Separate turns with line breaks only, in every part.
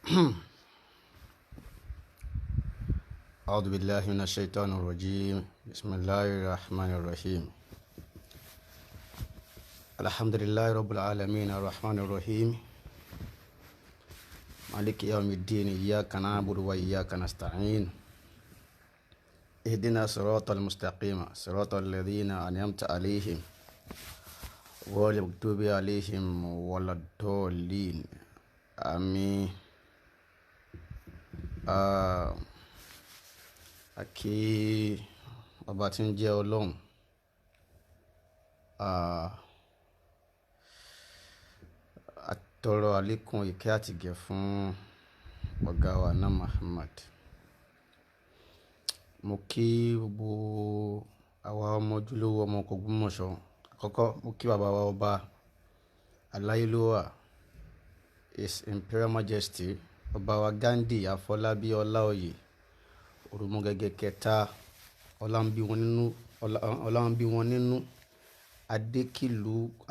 أعوذ بالله من الشيطان الرجيم بسم الله الرحمن الرحيم الحمد لله رب العالمين الرحمن الرحيم مالك يوم الدين إياك نعبد وإياك نستعين اهدنا صراط المستقيم صراط الذين أنعمت عليهم غير المغضوب عليهم ولا الضالين آمين. Àkí ọba tí ń jẹ́ Ọlọ́run, àtọrọ àlékún ìkẹ́ àtìgẹ̀ fún ọ̀gá wa náà Muhammad. Mo kí gbogbo àwa ọmọ ojúlówó ọmọ Ògbómọ̀ṣọ́. Àkọ́kọ́ mo kí bàbá wa ọba Aláyélúwà, His Imperial Majesty ọba wa Ghandi Afọlábí Ọláoyè Òròmọgẹ̀gẹ̀ kẹta ọlámbí wọn nínú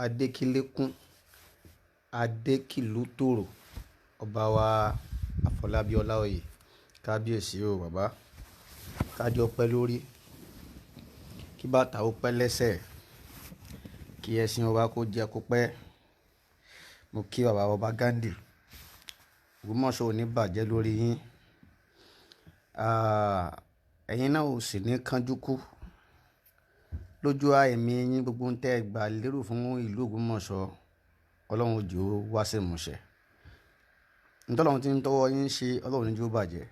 adékìlékún adékìlú tòrò ọba wa Afọlábí Ọláoyè. Kábíyèsí o bàbá, kájọ pẹ́ lórí, kí bàtà ó pẹ́ lẹ́sẹ̀, kí ẹṣin ọba kó jẹ kó pẹ́. Mo kí bàbá ọba Ghandi, Ògbómọ̀ṣọ́ ò ní bàjẹ́ lórí yín. Ẹ̀yin náà ò sì ní kánjú kú lójú àìmí yín. Gbogbo ń tẹ́ gbà lérò fún ìlú Ògbómọ̀ṣọ́, Ọlọ́run jò ó wá sí ìmúṣẹ. Ntọ́lọ́run tí ń tọwọ́ yín ṣe, Ọlọ́run ní jò ó bàjẹ́.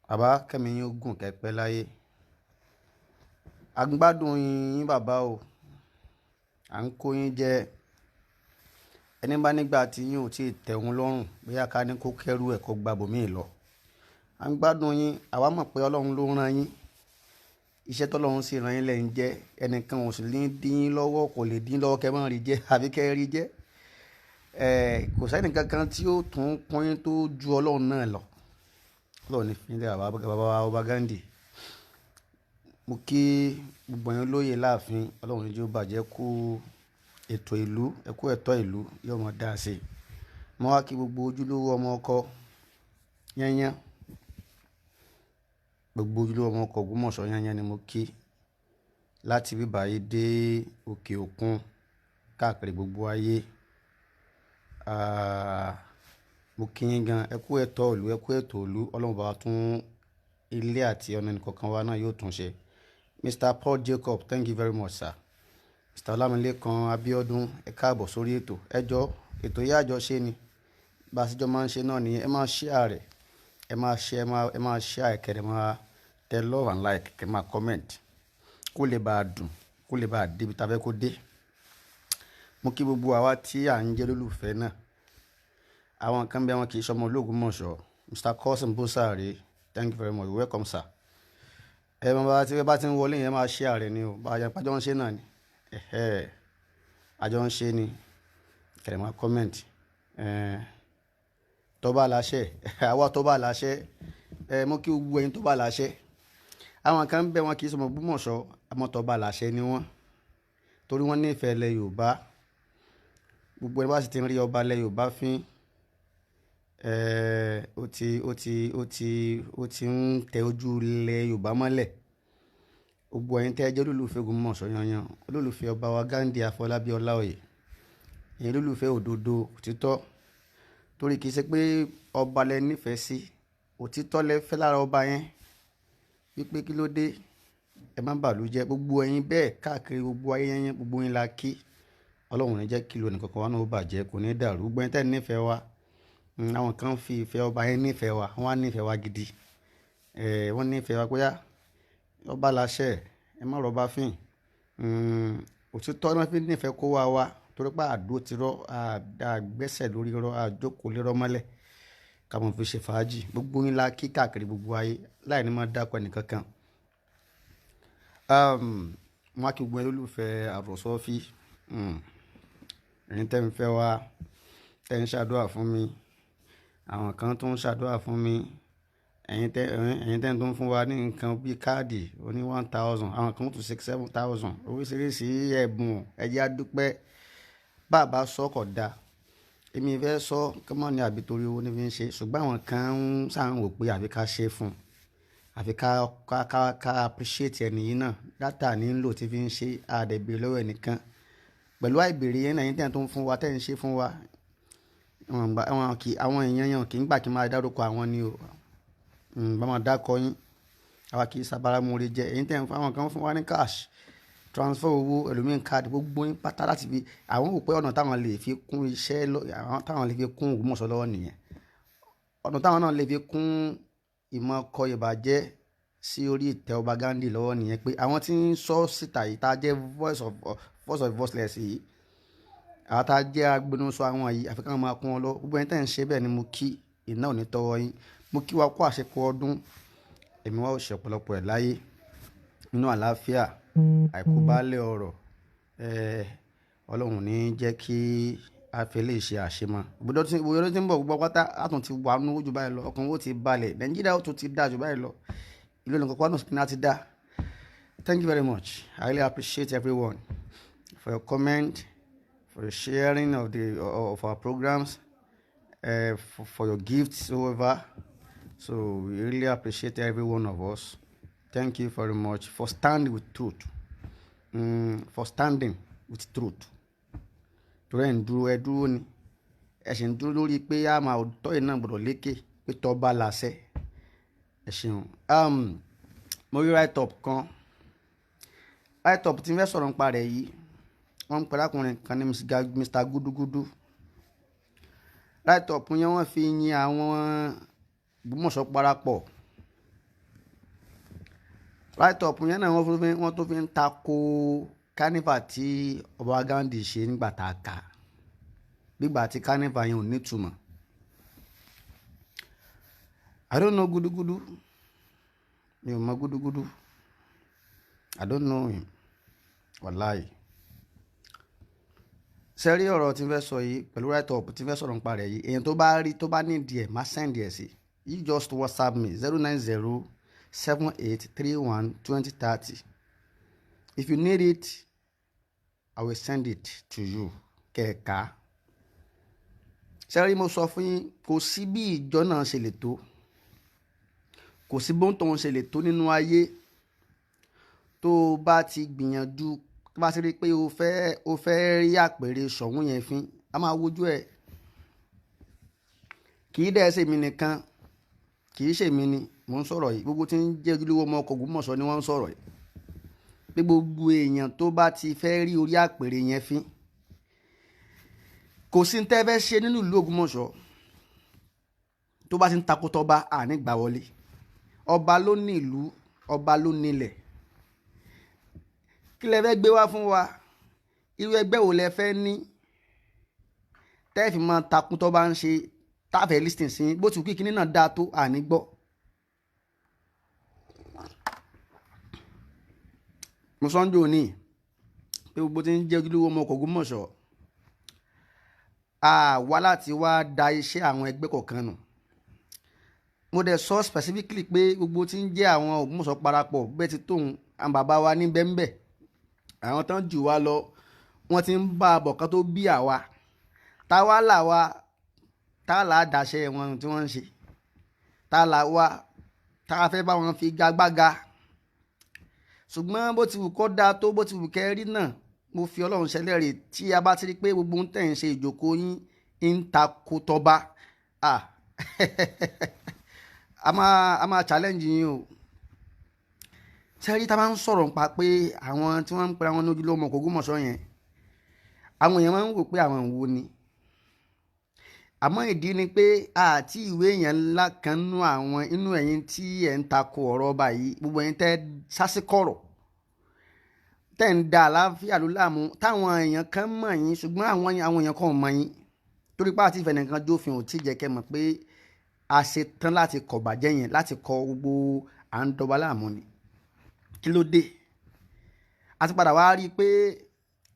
Bàbá kẹ́mi yín ó gùn kẹ́pẹ́ láyé. A ń gbádùn yín bàbá o, à ń kó yín jẹ. Ẹni bá nígbà tí yín ò tí ì tẹ̀wọ́n lọ́rùn, bóyá ká ní kó kẹ́rù ẹ̀ kó gba bòmíì lọ. À ń gbádùn yín, àwa mọ̀ pé Ọlọ́run ló rán yín. Iṣẹ́ tọ́lọ́run sì rán yín lẹ́ ń jẹ́. Ẹnìkan ò sì ní dín yín lọ́wọ́, kò lè dín lọ́wọ́ kẹ́ mọ́ rí jẹ́ àbí kẹ́ rí jẹ́. Kò sẹ́ni kankan tí ó tún kún yín tó ju Ọlọ́run náà lọ. Ọlọ́run ní fi ilé bàbá ọba Ghandi. Mo kí gbogbo yín lóye láàfin, Ọlọ́run ní jẹ́ ó bàjẹ́ kú ètò ìlú, ẹkú ẹ̀tọ́ ìlú yóò mọ̀ dáa sí. Mo wá kí gbogbo ojúlówó ọmọ ọkọ yányán, gbogbo ojúlówó ọmọ ọkọ Ògbómọ̀ṣọ́ yányán ni mo kí, láti bíbá yìí dé òkè òkun káàkiri gbogbo ayé. Mo kí yín gan, ẹkú ẹ̀tọ́ ìlú, ẹkú ètò ìlú. Ọlọ́run bá wa tún ilé àti ọ̀nà ẹnìkọ̀ọ̀kan wa náà yóò tún ṣe. Mr. Paul Jacob, thank you very much sir. Mr. Ọlámilékan Abíọ́dún, ẹ káàbọ̀ sórí ètò. Ẹjọ́ ètò yá àjọ ṣe ni bá a ṣíjọ́ máa ń ṣe náà nìyẹn. Ẹ máa share rẹ̀, ẹ máa share kẹ́rẹ̀ máa tẹ love and like, kẹ́ máa comment kó lè bá a dùn, kó lè bá a débi tá a fẹ́ kó dé. Mo kí gbogbo àwa tí à ń jẹ́ lólùfẹ́ náà. Àwọn kan bí àwọn kì í ṣọmọ Ògbómọ̀ṣọ́. Mr. Cousin Bosare, thank you very much, welcome sir. Ẹ máa bá ti ń wọlé yẹn máa share rẹ̀ ni o, bá a jẹ́ pàjọ́ ń ṣe náà ni. Àjọ ń ṣe ni, kẹ̀rẹ̀ máa comment. Tó bá láṣẹ àwa tó bá láṣẹ. Mo kí gbogbo ẹ̀yin tó bá láṣẹ. Àwọn kan bẹ wọn kì í ṣọmọ Ògbómọ̀ṣọ́, àmọ́ tó bá láṣẹ ni wọ́n, torí wọ́n nífẹ̀ẹ́ ilẹ̀ Yorùbá. Gbogbo ẹni bá sì ti ń rí ọba ilẹ̀ Yorùbá fín, ó ti ń tẹ ojú ilẹ̀ Yorùbá mọ́lẹ̀. Gbogbo ẹ̀yin tẹ́ jẹ́ olólùfẹ́ Ògbómọ̀ṣọ́ yányán, olólùfẹ́ ọba wa Ghandi Afọlábí Ọláoyè, ẹ̀yin olólùfẹ́ òdodo òtítọ́, torí kìí ṣe pé ọba lẹ nífẹ̀ẹ́ sí, òtítọ́ lẹ fẹ́ lára ọba yẹn, wípé kí ló dé ẹ má bàlú jẹ́. Gbogbo ẹ̀yin bẹ́ẹ̀ káàkiri gbogbo ayé yányán, gbogbo yín la kí. Ọlọ́run ní jẹ́ kí lónìí kankan wa náà ó bàjẹ́, kò ní dàrú. Gbogbo ẹ̀yin tẹ́ nífẹ̀ẹ́ wa, àwọn kan fi ìfẹ́ ọba yẹn nífẹ̀ẹ́ wa, wọ́n á nífẹ̀ẹ́ wa gidi. Wọ́n nífẹ̀ẹ́ wa pé ọba láṣẹ, ẹ má rọba fín. Òtítọ́ náà fi nífẹ̀ẹ́ kó wa torí pé àdó ti rọ́, àgbẹ́sẹ̀ lórí rọ́, àjókòó lérọ́ mọ́lẹ̀ ká mọ̀ fi ṣe fàájì. Gbogbo yín la kí káàkiri gbogbo ayé láì ní máa dákọ̀ ẹnìkankan. Mo wá kí gbogbo ẹni olólùfẹ́ Àròsọ́fí. Ẹ̀yin tẹ́ ń fẹ́ wa, tẹ́ ń ṣàdúrà fún mi, àwọn kan tó ń ṣàdúrà fún mi. Ẹ̀yin tẹ́ ń tún fún wa ní nǹkan bíi káàdì oní 1000, àwọn kan tún 7,000, oríṣiríṣi ẹ̀bùn. Ẹ jẹ́ a dúpẹ́. Bàbá sọ́kọ̀ dá, èmi fẹ́ sọ kọ́mọ́ ní àbí torí owó ní fi ń ṣe ṣùgbọ́n àwọn kan ń sáà ń wò pé àfi ká ṣe fún un àfi ká appreciate ẹni yìí náà dátà ní ń lò tí fi ń ṣe àdẹ̀bẹ̀ lọ́wọ́ ẹnìkan pẹ̀lú àìbèrè yẹn náà yín tẹ̀ tó ń fún wa tẹ̀ ń ṣe fún wa àwọn èèyàn yẹn kì í gbà kí n máa dárúkọ àwọn ni o bá máa dákọ yín àwa kì í sábàrà múre jẹ èyí tẹ̀ ń fún àwọn kan fún wa ní cash transfer owó ẹlòmíín káàdì gbogbo yín pátá láti fi àwọn wò pé ọ̀nà táwọn lè fi kún iṣẹ́ àwọn táwọn lè fi kún Ògbómọ̀ṣọ́ lọ́wọ́ nìyẹn ọ̀nà táwọn náà lè fi kún ìmọ̀ ọkọ̀ ìbàjẹ́ sí orí ìtẹ́ ọba Ghandi lọ́wọ́ nìyẹn pé àwọn tí ń sọ síta yìí tá a jẹ́ voice of voiceless yìí àwọn tá a jẹ́ agbẹnusọ àwọn yìí àfi káwọn máa kún wọn lọ gbogbo ẹni tẹ́ ń ṣe bẹ́ẹ̀ ni mo kí iná ò ní tọwọ́ yín mo kí wa kó àṣepọ ọdún èmi wá ò ṣe ọ̀pọ̀lọpọ̀ ẹ̀ láyé nínú àlàáfíà àìkúbálẹ̀ ọ̀rọ̀ Ọlọ́run ní jẹ́ kí a fi lè ṣe àṣemọ́ ìbúdó tí ń bọ̀ gbogbo pátá àtún ti wà nínú jù báyìí lọ ọkàn ó ti balẹ̀ Nàìjíríà ó tún ti dá jù báyìí lọ ìlú ẹnì kọ̀ọ̀kan náà ti dá. Thank you very much. I really appreciate everyone for your comment, for the sharing of our programs, for your gifts over. So we really appreciate every one of us. Thank you very much for standing with truth. For standing with truth. Torí ẹ̀ ń dúró ẹ dúró ni ẹ sì ń dúró lórí pé a máa tọ́ iná gbọ́dọ̀ lékè pé tọ́ bá láṣẹ ẹ ṣeun. Mo rí write up kan write up tí n fẹ́ sọ̀rọ̀ nípa rẹ̀ yìí wọ́n ń pẹ́ lákùnrin kan ní Mr. Gudugudu write up yẹn wọ́n fi yin àwọn Ògbómọ̀ṣọ́ parapọ̀ write up yẹn náà wọ́n tó fi ń tako kánífà tí ọba Ghandi ṣe nígbà tá a kà nígbà tí kánífà yẹn ò nítumọ̀. I don't know Gudugudu mi ò mọ Gudugudu I don't know him wàláì sẹ́rí ọ̀rọ̀ tí n fẹ́ sọ yìí pẹ̀lú write up tí n fẹ́ sọ̀rọ̀ nípa rẹ̀ yìí èèyàn tó bá rí tó bá ní díẹ̀ má send ẹ̀ sí you just WhatsApp me 09078312030 if you need it I will send it to you kẹ̀ẹ̀ka sẹ́rí mo sọ fún yín kò sí bí ìjọ náà ṣe lè tó kò sí bóńtò wọn ṣe lè tó nínú ayé tó o bá ti gbìyànjú tó bá ti rí pé o fẹ́ rí àpèrè Ṣọ̀ún yẹn fín a máa wojú ẹ̀ kì í dẹ́ ṣe mi nìkan kì í ṣe mi ni mò ń sọ̀rọ̀ yìí gbogbo tí ń jẹ́ ojúlówó ọmọ ọkọ̀ Ògbómọ̀ṣọ́ ni wọ́n ń sọ̀rọ̀ yìí pé gbogbo èèyàn tó bá ti fẹ́ rí orí àpèrè yẹn fín kò sí ní tẹ́ fẹ́ ṣe nínú ìlú Ògbómọ̀ṣọ́ tó bá ti ń takò tọ́ba àní gbà wọlé ọba ló ní ìlú ọba ló nílẹ̀ kí lẹ fẹ́ gbé wá fún wa irú ẹgbẹ́ wo lẹ fẹ́ ní tẹ́ẹ̀fì máa takùn tó bá ń ṣe táfẹ́ listing sí bó ti kú kíní náà dáa tó àní gbọ́. mo sọ́njọ́ òní pé gbogbo tí ń jẹ́ ojúlówó ọmọ ọkọ̀ Ògbómọ̀ṣọ́ wá láti wá da iṣẹ́ àwọn ẹgbẹ́ kọ̀ọ̀kan nù mo dẹ̀ sọ specifically pé gbogbo tí ń jẹ́ àwọn Ògbómọ̀ṣọ́ parapọ̀ bẹ́ẹ̀ ti tóun àwọn bàbá wa ní bẹ́ńbẹ́ àwọn tán jù wá lọ wọ́n ti ń bá a bọ̀ kán tó bí àwa táwa là wa táwa là á dàṣẹ wọn tí wọ́n ń ṣe táwa là wa táwa fẹ́ bá wọn fi gagbága ṣùgbọ́n bó ti wù kó dáa tó bó ti wù kẹ́ rí náà mo fi Ọlọ́run ṣẹlẹ́rì tí a bá ti rí pé gbogbo ń tẹ̀ ń ṣe ìjókòó yín ń takò tọba a máa challenge yín o sẹ́rí tá a bá ń sọ̀rọ̀ nípa pé àwọn tí wọ́n ń pera wọn ní ojúlówó ọmọ Ògbómọ̀ṣọ́ yẹn àwọn èèyàn máa ń wò pé àwọn wo ni àmọ́ ìdí ni pé àti ìwé èèyàn ńlá kan nú àwọn inú ẹ̀yin tí ẹ̀ ń takò ọ̀rọ̀ ọba yìí gbogbo ẹ̀yin tẹ́ sásìkọ̀rọ̀ tẹ́ ń da àlàáfíà ló láàmú táwọn èèyàn kan mọ̀ yín ṣùgbọ́n àwọn èèyàn kan ò mọ̀ yín torí pé àti ìfẹ́ nìkan jófin ò tí jẹ́ kẹ́ mọ̀ pé a ṣe tán láti kọ̀ bàjẹ́ yẹn láti kọ gbogbo à ń dọba láàmú ni kí ló dé a ti padà wá rí i pé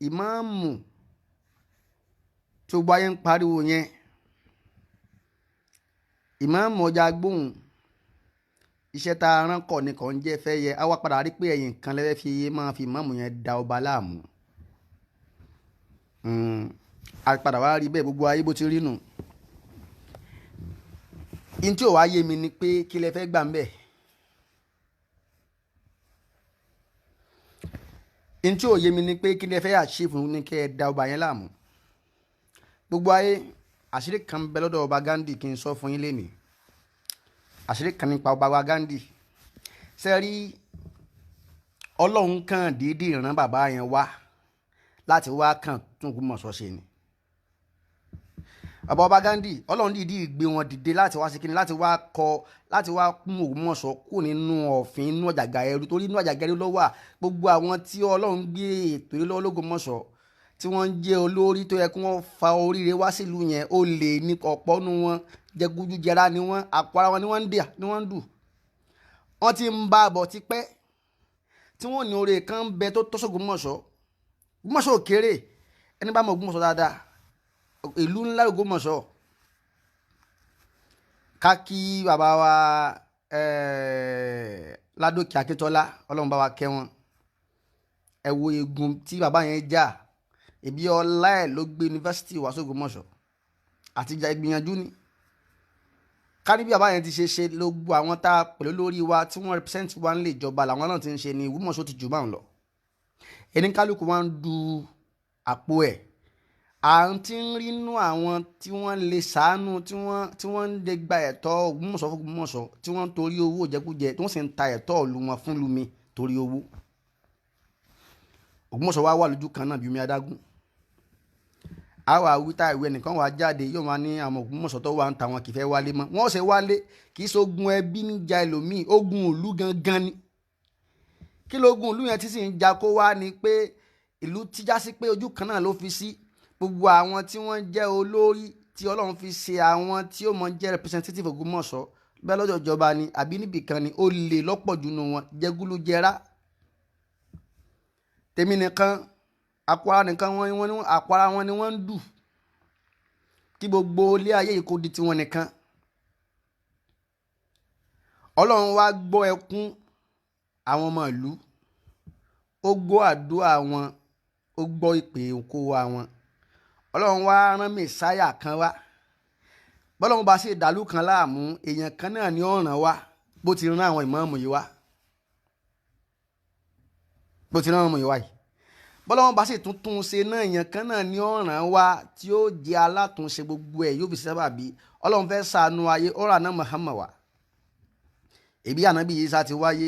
ìmáàmù tó gbáyé ń pariwo yẹn ìmáàmù ọjà gbóhùn iṣẹ́ tá a rán kọ̀ ni kò ń jẹ́ fẹ́ yẹ a wá padà rí pé ẹ̀yìn kan lẹ́fẹ́ fi máa fi ìmáàmù yẹn da ọba láàmú àpadà wá rí bẹ́ẹ̀ gbogbo ayé bó ti rí nù. In tí ò wá yé mi ni pé kí lẹ fẹ́ gbà ń bẹ̀. In tí ò yé mi ni pé kí lẹ fẹ́ achieve ní kẹ́ ẹ da ọba yẹn láàmú. Gbogbo ayé àṣírí kan bẹ lọ́dọ̀ ọba Ghandi kí n sọ fún yín lénìí. Àṣírí kan nípa ọba wa Ghandi. Ṣé rí Ọlọ́run kan dídì rán bàbá yẹn wá láti wá kàn tún Ògbómọ̀ṣọ́ ṣe ni. Bàbá ọba Ghandi Ọlọ́run dídì gbé wọn dìde láti wá sí kíni láti wá kún Ògbómọ̀ṣọ́ kú nínú ọ̀fìn inú ọ̀jàgà ẹrú torí inú ọ̀jàgà ẹrú ló wà. Gbogbo àwọn tí Ọlọ́run gbé ètò yìí lọ́wọ́ l'Ògbómọ̀ṣọ́ tí wọ́n ń jẹ́ olórí tó yẹ kí wọ́n fa oríire wá sílùú yẹn ó lè ní ọ̀pọ̀ nu wọn jẹgúdú jẹrá ni wọ́n àpò ara wọn ni wọ́n ń dù. Wọ́n ti ń bá a bọ̀ tipẹ́ tí wọ́n ní oore kan ń bẹ tó tọ́sọ̀ Ògbómọ̀ṣọ́. Ògbómọ̀ṣọ́ ò kéré ẹni bá mọ Ògbómọ̀ṣọ́ dáadáa ìlú ńlá Ògbómọ̀ṣọ́. Ká kí bàbá wa Ládòkè Akíntọ́lá Ọlọ́run bá wa kẹ́ wọn. Ẹ wo egun tí bàbá yẹn jà ẹbí ọlá ẹ̀ ló gbé yunifásitì wá s'Ògbómọ̀ṣọ́ àti ìjà ìgbìyànjú ni. Ká ní bí bàbá yẹn ti ṣe ló gbọ́ àwọn tá a pẹ̀lú lórí wa tí wọ́n represent wa ń lè jọba làwọn náà ti ń ṣe ni Ògbómọ̀ṣọ́ ti jù báwọn lọ. Ẹni kálukú wa ń du àpò ẹ̀. À ń ti ń rínú àwọn tí wọ́n lè ṣàánú tí wọ́n ń lè gba ẹ̀tọ́ Ògbómọ̀ṣọ́ fún Ògbómọ̀ṣọ́ tí wọ́n ń torí owó jẹkújẹ tí wọ́n sì ń ta ẹ̀tọ́ ìlú wọn fún ìlú mi torí owó. Ògbómọ̀ṣọ́ wa wà lójú kan náà bí omi adágún. Àwa wíta ìwé nìkan wà jáde yóò máa ní àwọn Ògbómọ̀ṣọ́ tó wà ń ta wọn kì í fẹ́ wálé mọ́. Wọ́n ṣe wálé kì í ṣogun ẹbí níjà ẹlòmíì ogun ìlú gangan ni. Kí lógun ìlú yẹn tí sì ń jà kó wá ni pé ìlú ti já sí pé ojú kan náà ló fi sí. Gbogbo àwọn tí wọ́n jẹ́ olórí tí Ọlọ́run fi ṣe àwọn tí ó mọ jẹ́ representative Ògbómọ̀ṣọ́ bẹ́ẹ̀ lọ́jọ́ ìjọba ni àbí níbìkan ni ó lè lọ́pọ̀ jù nù wọn jẹgúlú jẹrá. Tèmi nìkan àpárá nìkan àpárá wọn ni wọ́n ń dù kí gbogbo ilé ayé yìí kó di tiwọn nìkan. Ọlọ́run wá gbọ́ ẹkún àwọn ọmọ ìlú ó gbọ́ àdúrà wọn ó gbọ́ ìpè òkú wa wọn. Ọlọ́run wá rán mẹ́sáyà kan wá. Bọ́lọ́run bá sì dàlú kan láàmú èèyàn kan náà ni ó ràn wá bó ti rán àwọn ìmáàmù yìí wá. Bó ti rán àwọn ìmáàmù yìí wá yìí. Bọ́lọ́run bá sì tún ṣe náà èèyàn kan náà ni ó ràn wá tí ó jẹ́ alátúnṣe gbogbo ẹ̀ yóò fi sábàbí. Ọlọ́run fẹ́ ṣàánú ayé ó rà náà Muhammad wá. Ẹbí ànábì Ìsá ti wáyé,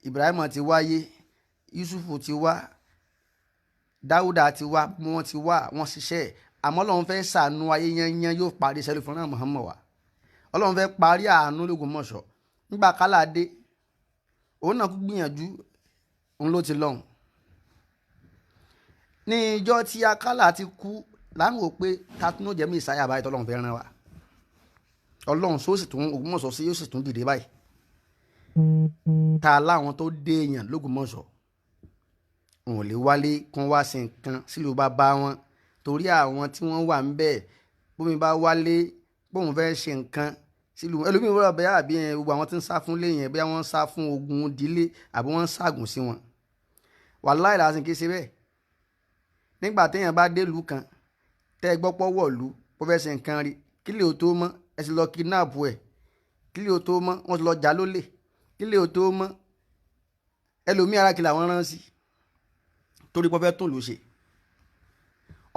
Ibrahim ti wáyé, Yusufu ti wá, Dáúdà ti wá, wọ́n ti wá, wọ́n ṣiṣẹ́. Àmọ́ Ọlọ́run fẹ́ ṣàánú ayé yẹn yóò parí iṣẹ́ fún náà Muhammad wá. Ọlọ́run fẹ́ parí àánú l'Ògbómọ̀ṣọ́. Nígbà kálá dé, òun náà kú gbìyànjú, òun ló ti lọ́hùn. Ní ìjọ tí Akálà ti kú láwọn pé tatúnú jẹ́ mi ìsáyà báyìí tọ́lọ́run fẹ́ rán wa. Ọlọ́run sọ sì tún Ògbómọ̀ṣọ́ sí yóò sì tún dìde báyìí. Ta láwọn tó dé èèyàn l'Ògbómọ̀ṣọ́ wọn ò lè wálé kán wá sí nǹkan sílùú bàbá wọn torí àwọn tí wọ́n wà ń bẹ̀ bómi bá wálé bóun fẹ́ ṣe nǹkan sílùú ẹlòmíì wọ́n bẹ̀rẹ̀ àbí gbogbo àwọn tí ń sá fún lẹ́yìn ẹ̀ bí wọ́n ń sá fún ogun ìdílé àbí wọ́n ń ságùn sí wọn. Wàláhì làásìn kìí ṣe bẹ́ẹ̀. Nígbà téèyàn bá dé ìlú kan tẹ́ ẹ gbọ́ pọ́ wọ̀lú bó fẹ́ ṣe nǹkan rí kí lè o tó mọ́ ẹ sì lọ kidnap ẹ̀ kí lè o tó mọ́ wọ́n ti lọ jà lólè kí lè o tó mọ́ ẹlòmíì ara kí làwọn rán sí torí pọ́ fẹ́ tún lù ṣe.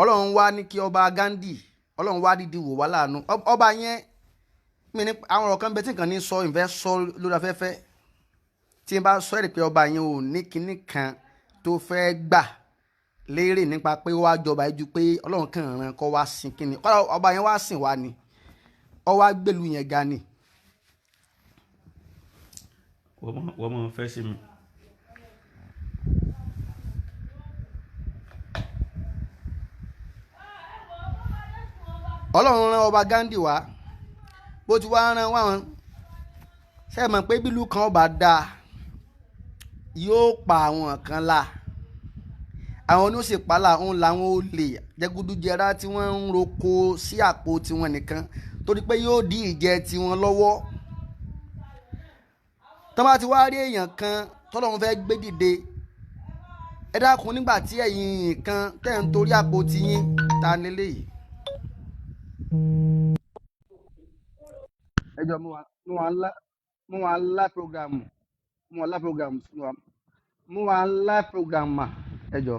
Ọlọ́run wá ní kí ọba Ghandi Ọlọ́run wá dídí wò wá láàánú ọba yẹn mi ní àwọn ọ̀rọ̀ kan bẹ tí nǹkan ní sọ ìfẹ́ sọ lórí afẹ́fẹ́ tí n bá sọ ẹ̀rì pé ọba yẹn ò ní kinní kan tó fẹ́ gbà lérè nípa pé ó wá jọba yìí ju pé Ọlọ́run kàn rán kó wá sìn kinní ọba yẹn wá sìn wá ni ó wá gbèlú yẹn ga ni.
wọ́n mọ̀ fẹ́ sí mi.
Ọlọ́run rán ọba Ghandi wá bó ti wá rán wá wọn ṣe mọ̀ pé bílù kan ọba dáa yóò pa àwọn kan la àwọn oníṣèpálà ń làwọn olè jẹgúdújẹrá tí wọ́n ń roko sí àpò tiwọn nìkan torí pé yóò dí ìjẹ tiwọn lọ́wọ́ tó bá ti wá rí èèyàn kan tọ́lọ́run fẹ́ gbé dìde ẹ dákun nígbà tí ẹ̀yin kan tẹ̀ ń torí àpò tiyín ta nílé yìí. ẹjọ́ mo wà ńlá program mà ẹjọ́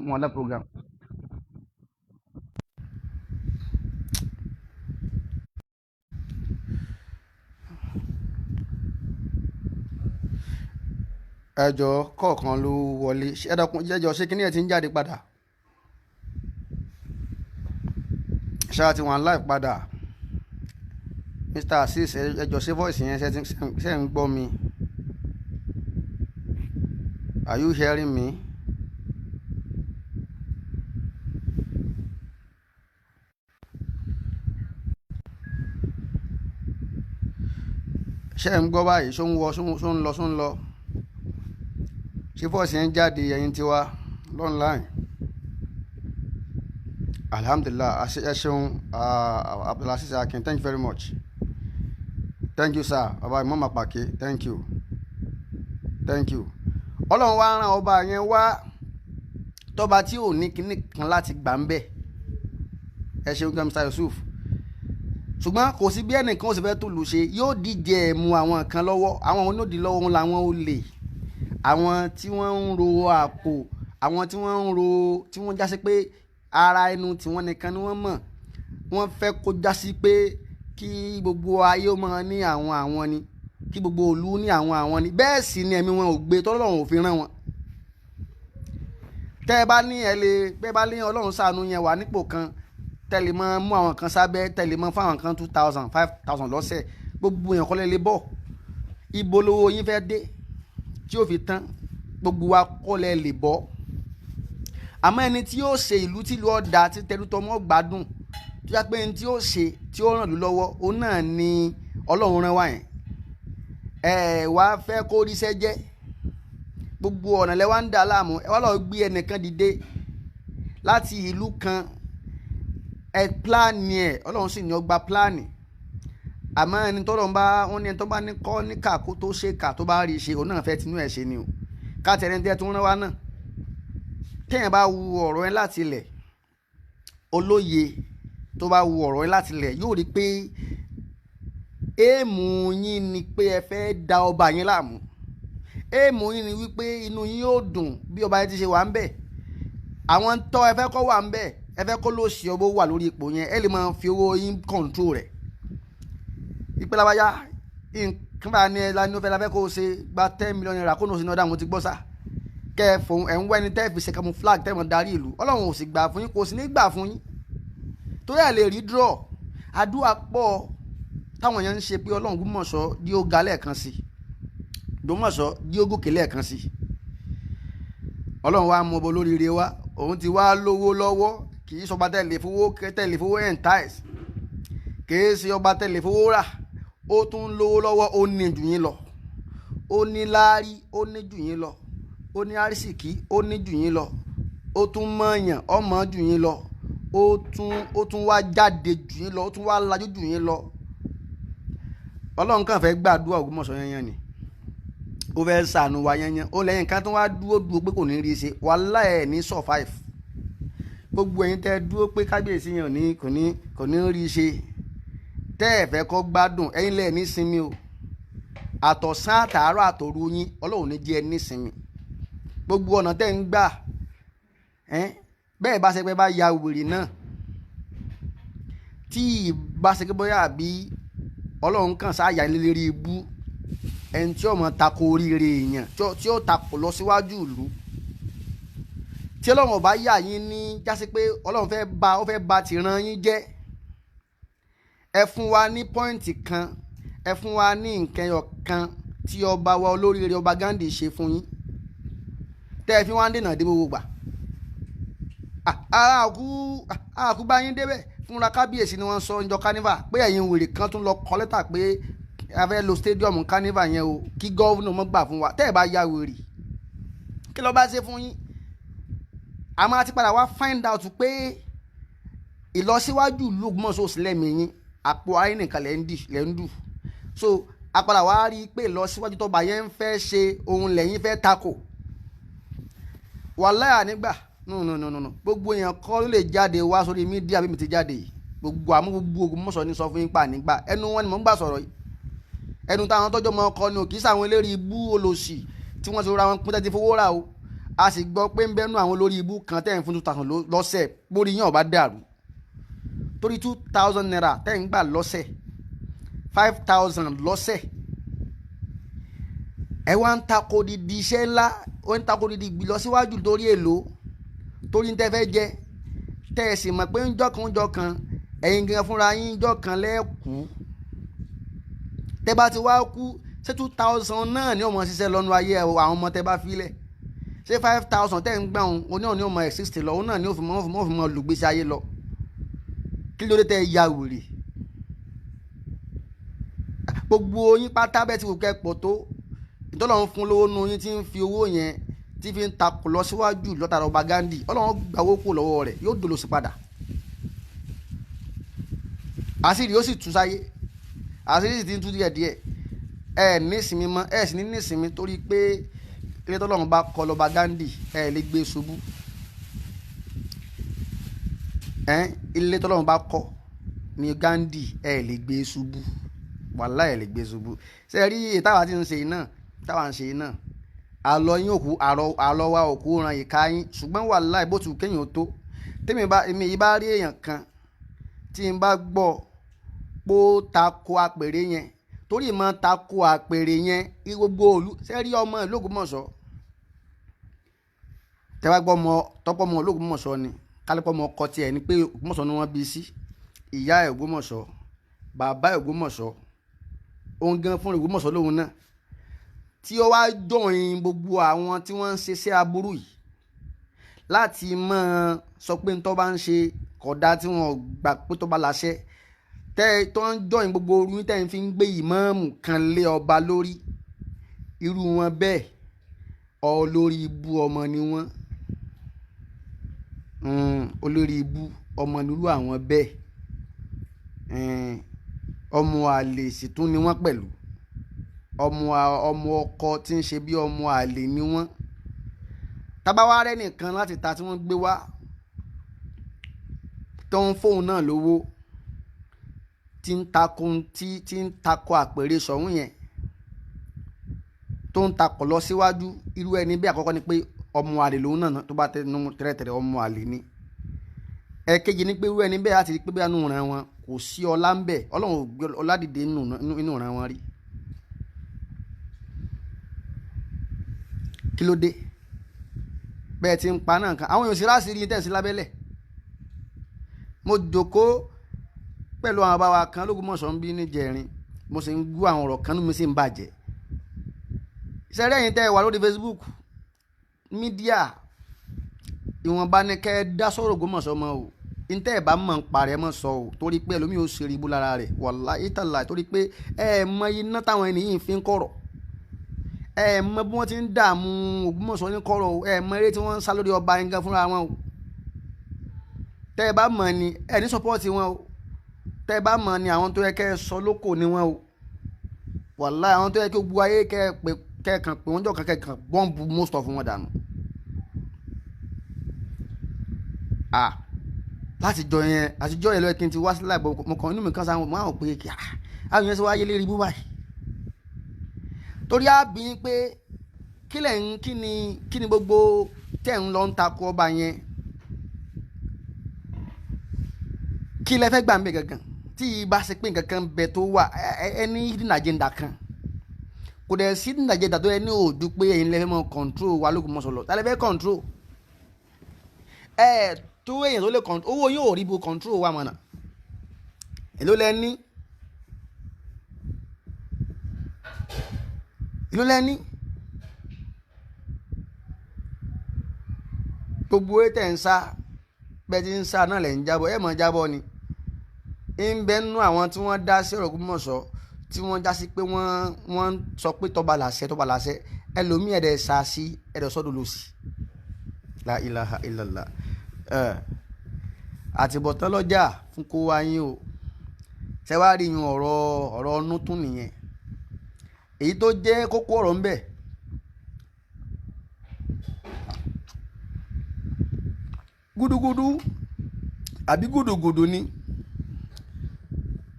mo wà ńlá program. ẹjọ́ kọ̀ọ̀kan ló wọlé ẹ̀dọ̀kùn jẹ́jọ́ ṣé kíní ẹ̀ ti ń jáde padà ṣáà ti wọ́n live padà Mr. Azeez ẹjọ́ ṣé voice yẹn ṣe ń gbọ́ mi are you hearing me? ṣé ń gbọ́ báyìí ṣó ń lọ ṣé voice yẹn jáde ẹ̀yin tiwa online alhamdulillah ẹ ṣeun Abdulaziz Akin thank you very much thank you sir baba Imam Apake thank you ọlọ́run wá rán ọba yẹn wá tọ́ba tí ò ní kíní kan láti gbà ń bẹ̀ ẹ ṣeun Mr. Yusuf ṣùgbọ́n kò sí bí ẹnìkan ó sì fẹ́ tó lù ṣe yóò díje ẹ̀mú àwọn kan lọ́wọ́ àwọn onídìí lọ́wọ́ wọn làwọn olè àwọn tí wọ́n ń ro àpò àwọn tí wọ́n jásí pé ara ẹnu tí wọ́n nìkan ni wọ́n mọ̀ wọ́n fẹ́ kó jásí pé kí gbogbo ayé máa ní àwọn ni kí gbogbo òlu ní àwọn ni bẹ́ẹ̀ sì ni ẹ̀mí wọn ò gbé tọ́lọ́run ò fi rán wọn. tẹ́ ẹ bá ní bẹ́ẹ̀ bá ní ọlọ́run ṣàánú yẹn wà nípò kan tẹ́lẹ̀ mọ́ mú àwọn kan sábẹ́ tẹ́lẹ̀ mọ́ fáwọn kan 2,000 5,000 lọ́sẹ̀ gbogbo èèyàn kọ́lẹ́ lè bọ̀ ibo lówó yín fẹ́ dé tí ó fi tán gbogbo wa kọ́lẹ́ lè bọ́ àmọ́ ẹni tí yóò ṣe ìlú tí ìlú ọ̀dà tí tẹlutọmọ gbádùn tó yá pé ẹni tí yóò ṣe tí ó ràn lú lọ́wọ́ òun náà ni ọlọ́run rán wá yẹn wá fẹ́ kó ríṣẹ́ jẹ́ gbogbo ọ̀nà lẹ́wà ń dà láàmú ẹ wá lọ gbé ẹnìkan dìde láti ìlú kan ẹ pílánì ẹ ọlọ́run sì ní ọgbà pílánì àmọ́ ẹni tó lọ́n bá wọn ní ẹni tó bá ní kọ́ ní kà kó tó ṣe kà tó bá rí i ṣe òun náà fẹ́ tinú ẹ̀ ṣe ni o káàtì ẹni tí ẹ tún rán wá náà téèyàn bá wu ọ̀rọ̀ ẹ láti ilẹ̀ olóye tó bá wu ọ̀rọ̀ ẹ láti ilẹ̀ yóò rí i pé èèmù yín ni pé ẹ fẹ́ da ọba yín láàmú èèmù yín ni wípé inú yín yóò dùn bí ọba yẹn ti ṣe wà ń bẹ̀ àwọn tọ́ ẹ fẹ́ kọ́ wà ń bẹ̀ ẹ fẹ́ kó lóòsì ọbọ̀ wà lórí ipò yẹn ẹ lè máa fi owó yín kọ̀ǹtró rẹ̀ ìpẹ́lábáyá nǹkan bá ní ẹ lánàá ó fẹ́ la fẹ́ kó o ṣe gba 10 million naira kó o sì ní ọ̀dà àwọn ti gbọ́ sá kẹ́ ẹ fòun ẹ̀ ń wẹ́ ni tẹ́ fi ṣe camouflage tẹ́ mọ̀ darí ìlú ọlọ́run ò sì gbà fún yín kò sì ní gbà fún yín torí ẹ̀ lè rí draw àdúrà pọ̀ táwọn èèyàn ń ṣe pé ọlọ́run Ògbómọ̀ṣọ́ di ó ga lẹ́ẹ̀kan sí Ògbómọ̀ṣọ́ di ó gòkè lẹ́ẹ̀kan sí ọlọ́run wa mọ ọbọ lóríire wa òun ti wá lówó lọ́wọ́ kì í sọba tẹ́lẹ̀ fowó entice kì í ṣe ọba tẹ́lẹ̀ fowó rà ó tún lówó lọ́wọ́ ó ní jù yín lọ ó ní láárí ó ní jù yín lọ ó ní àrísìkí ó ní jù yín lọ ó tún mọ̀ọ́yàn ọmọ jù yín lọ ó tún wá jáde jù yín lọ ó tún wá lajú jù yín lọ ọlọ́run kàn fẹ́ gbàdúrà Ògbómọ̀ṣọ́ yẹn ni ó fẹ́ sànù wa yẹn ó lẹ́yìn ká tó wá dúró pé kò ní rí i ṣe wàhálà ẹ̀ ní survive gbogbo ẹ̀yin tẹ́ dúró pé kábíyèsí yẹn kò ní rí i ṣe tẹ́ ẹ̀ fẹ́ kọ́ gbádùn ẹ̀yin lẹ́ẹ̀ ní sinmi o àtọ̀sán àtàárọ̀ àtòru yín ọlọ́run ní jẹ́ ẹ ní sinmi gbogbo ọ̀nà tẹ́ ń gbà bẹ́ẹ̀ bá ṣe pé bá ya wèrè náà tí bá ṣe pé bóyá àbí ọlọ́run kàn sáàyà lérí ibú ẹni tí ó mọ̀ tako oríire èèyàn tí ó tako lọ síwájú ìlú tí ọlọ́run ọba yà yín ní jásí pé ọlọ́run fẹ́ ba tìran yín jẹ́ ẹ fún wa ní pọ́ìntì kan ẹ fún wa ní nǹkan ẹyọ kan tí ọba wa olóríire ọba Ghandi ṣe fún yín tẹ́ ẹ fi wá ń dènà dé gbogbo gbà àkú bá yín débẹ̀ fúnra kábíyèsí ni wọ́n sọ ńjọ́ carnival pé ẹ̀yin wèrè kan tún lọ kọ lẹ́tà pé a fẹ́ lo stadium carnival yẹn o kí gọ́ọ̀nù mọ́ gbà fún wa tẹ́ ẹ̀ bá ya wèrè kí ló bá ṣe fún yín àmọ́ àti padà wá find out pé ìlọsíwájú ìlú Ògbómọ̀ṣọ́ sílẹ̀ mi yín àpò ayé nìkan lẹ́ ń dù so a padà wá rí i pé ìlọsíwájú tọ́ba yẹn ń fẹ́ ṣe ohun lẹ́yìn fẹ́ takò wàláhì nígbà no gbogbo èèyàn kọ́ ló lè jáde wá sórí mídíà bí mi ti jáde yìí gbogbo Ògbómọ̀ṣọ́ ní sọ fún yín pa nígbà ẹnu wọn ni mò ń gbà sọ̀rọ̀ yìí ẹnu táwọn tọ́jọ́ mọ́ ọkọ ni ò kì í sàwọn eléré ibú olòṣì tí wọ́n ti ra wọn pín tẹ́tí fowó rà o a sì gbọ́ pé ń bẹ́nu àwọn olórí ibú kan tẹ́ ń fún 2000 lọ́sẹ̀ mórí yàn bá dàrú torí 2000 naira tẹ́ ń gbà lọ́sẹ̀ 5000 lọ́sẹ̀ ẹ wá ń takò didi iṣẹ́ ńlá ó ń takò didi ìgbìlọsíwájú torí èlò torí ń tẹ́ fẹ́ jẹ tẹ́ ẹ sì mọ̀ pé ń jọ́ kan ẹ̀yin gan fúnra yín jọ́ kan lẹ́ẹ̀kú tẹ́ bá ti wá kú ṣé 2000 náà ni ọmọ ṣiṣẹ́ lọ́nu ayé àwọn ọmọ tẹ́ bá filẹ̀ ṣé 5000 tẹ́ ń gbà òun ní ọmọ ẹ̀ 60 lọ òun náà ni ó fi mọ́ olùgbésí ayé lọ kí ló dé tẹ́ ya wèrè gbogbo yín pátá bẹ́ẹ̀ tí kò kẹ́ pọ̀ tó ìtọ́lọ́run fún lówó nu yín tí ń fi owó yẹn tí fi ń takò lọ síwájú lọ́tàrà ọba Ghandi ọlọ́run gba owó kó lọ́wọ́ rẹ̀ yóò dolo sí padà àṣírí ó sì tú sáyé àṣírí sì ti ń tú díẹ̀díẹ̀ ẹ ní ìsinmi mọ́ ẹ sì ní ìsinmi torí pé ilé tọ́lọ́run bá kọ lọ́ba Ghandi ẹ lè gbé ṣubú ilé tọ́lọ́run bá kọ ní Ghandi ẹ lè gbé ṣubú wàhálà ẹ lè gbé ṣubú ṣe rí ìtawà tí ń ṣe náà táwa ń ṣe náà àlọ́ yín òkú àlọ́ wa òkú ran ìka yín ṣùgbọ́n wàhálà bó tu kéèyàn tó èmi yìí bá rí èèyàn kan tí n bá gbọ́ pó tako àpèrè yẹn torí ìmọ̀ tako àpèrè yẹn gbogbo òlu ṣe rí ọmọ ìlú Ògbómọ̀ṣọ́ tẹ́wá gbọ́ ọmọ tọ́pọ̀ ọmọ ìlú Ògbómọ̀ṣọ́ ni kálípọ̀ ọmọ ọkọ tiẹ̀ ni pé Ògbómọ̀ṣọ́ ni wọ́n bí sí ìyá ẹ̀ Ògbómọ̀ṣọ́ bàbá ẹ̀ Ògbómọ̀ṣọ́ òun gan fún Ògbómọ̀ṣọ́ lóhun náà tí ó wá jọyìn gbogbo àwọn tí wọ́n ń ṣe sí aburú yìí láti máa sọ pé tó bá ń ṣe kódà tí wọ́n gbà pé tó bá láṣẹ tẹ́ tó ń jọyìn gbogbo orun tẹ́ ń fi ń gbé ìmáàmù kan lé ọba lórí irú wọn bẹ́ẹ̀ olórí ibú ọmọ ni wọ́n olórí ibú ọmọ nírú àwọn bẹ́ẹ̀ ọmọ àlè sì tún ni wọ́n pẹ̀lú ọmọ ọkọ tí ń ṣe bí ọmọ àlè ni wọ́n tábáwá rẹ nìkan láti ta tí wọ́n gbé wá tó ń fóun náà lówó tí ń takò àpèrè sọ̀hún yẹn tó ń takò lọ síwájú irú ẹni bí àkọ́kọ́ ni pé ọmọ àlè lòun náà tó bá tẹnu tẹ́rẹ̀tẹ̀rẹ̀ ọmọ àlè ni ẹ̀kejì ni pé irú ẹni bẹ́ẹ̀ láti rí pé bí àánú ràn wọn kò sí ọlá ń bẹ̀ ọlọ́run gbé ọlá dìde inú ràn wọn rí kí ló dé bẹ́ẹ̀ ti ń pa náà kan àwọn èèyàn sì ráàsì rí tẹ̀sí lábẹ́lẹ̀ mo jókòó pẹ̀lú àwọn bàbá kan l'Ógbómọ̀ṣọ́ ń bí níjẹrin mo sì ń gbọ́ àwọn ọ̀rọ̀ kan ní mi sì ń bàjẹ́ ìṣẹ́rẹ́ yìí tẹ́ wà lórí Facebook mídíà ìwọ̀nba ni kẹ́ ẹ dá sọ̀rọ̀ Ògbómọ̀ṣọ́ mọ́ o ntẹ́ ẹ̀ bá mọ̀ ń parẹ́ mọ́ sọ o torí pé ẹlòmíì ó ṣe rí ibú lára rẹ̀ wàláhì tàláhì torí pé ẹ mọ iná táwọn ènìyàn fi ń kọ̀rọ̀ ẹ mọ bí wọ́n ti ń dààmú Ògbómọ̀ṣọ́ ní kọ̀rọ̀ o ẹ mọ eré tí wọ́n ń sá lórí ọba yẹn gan fúnra wọn o tẹ́ ẹ bá mọ̀ ni ẹ ní sọpọ́ọ̀tì wọn o tẹ́ ẹ bá mọ̀ ni àwọn tó yẹ kẹ́ ẹ sọ lóko ni wọn o wàláhì àwọn tó yẹ kí gbogbo ayé kẹ́ ẹ kàn pé wọ́n jọ kàn bọ́ǹbù most of wọn dànù láti jọ yẹn àtijọ́ yẹn lọ́ọ́ kí n ti wá sí láìpẹ́ mo kàn inú mi kan sáwọn máa ń pè é kí àwọn yẹn ti wáyé lérí bú báyìí torí àbí pé kí ni gbogbo tẹ̀ ń lọ ń takò ọba yẹn kí lẹ fẹ́ gbà ń bẹ gangan tí ibà ṣe pé nǹkan kan bẹ tó wà ẹni hidden agenda kan kò dẹ̀ sí hidden agenda tó ẹni òòdù pé ẹ̀yin lẹ́fẹ̀ẹ́ mọ́ control wa l'Ógbómọ̀ṣọ́ lọ tálẹ́ fẹ́ control tó èèyàn tó lè control owó yóò rí bó control wa mọ̀nà èló lẹ́ni gbogbo ètẹ̀ ń sá bẹ́ẹ̀ tí ń sá náà lẹ̀ ń jábọ̀ ẹ̀ mọ̀ jábọ̀ ni ń bẹ nínú àwọn tí wọ́n dá sí ọ̀rọ̀ Ògbómọ̀ṣọ́ tí wọ́n já sí pé wọ́n sọ pé tọ́ba làṣẹ ẹlòmíì ẹ̀dẹ̀ sá sí ẹ̀dẹ̀ sọ́dọ̀ lọ sí la ilaha illallah àtìbọ̀tán lọ́jà fún kó wá yín o ṣe wá rí yín ọ̀rọ̀ ọ̀nù tún nìyẹn èyí tó jẹ́ kókó ọ̀rọ̀ ń bẹ gúdúgúdú àbí gúdúgúdú ni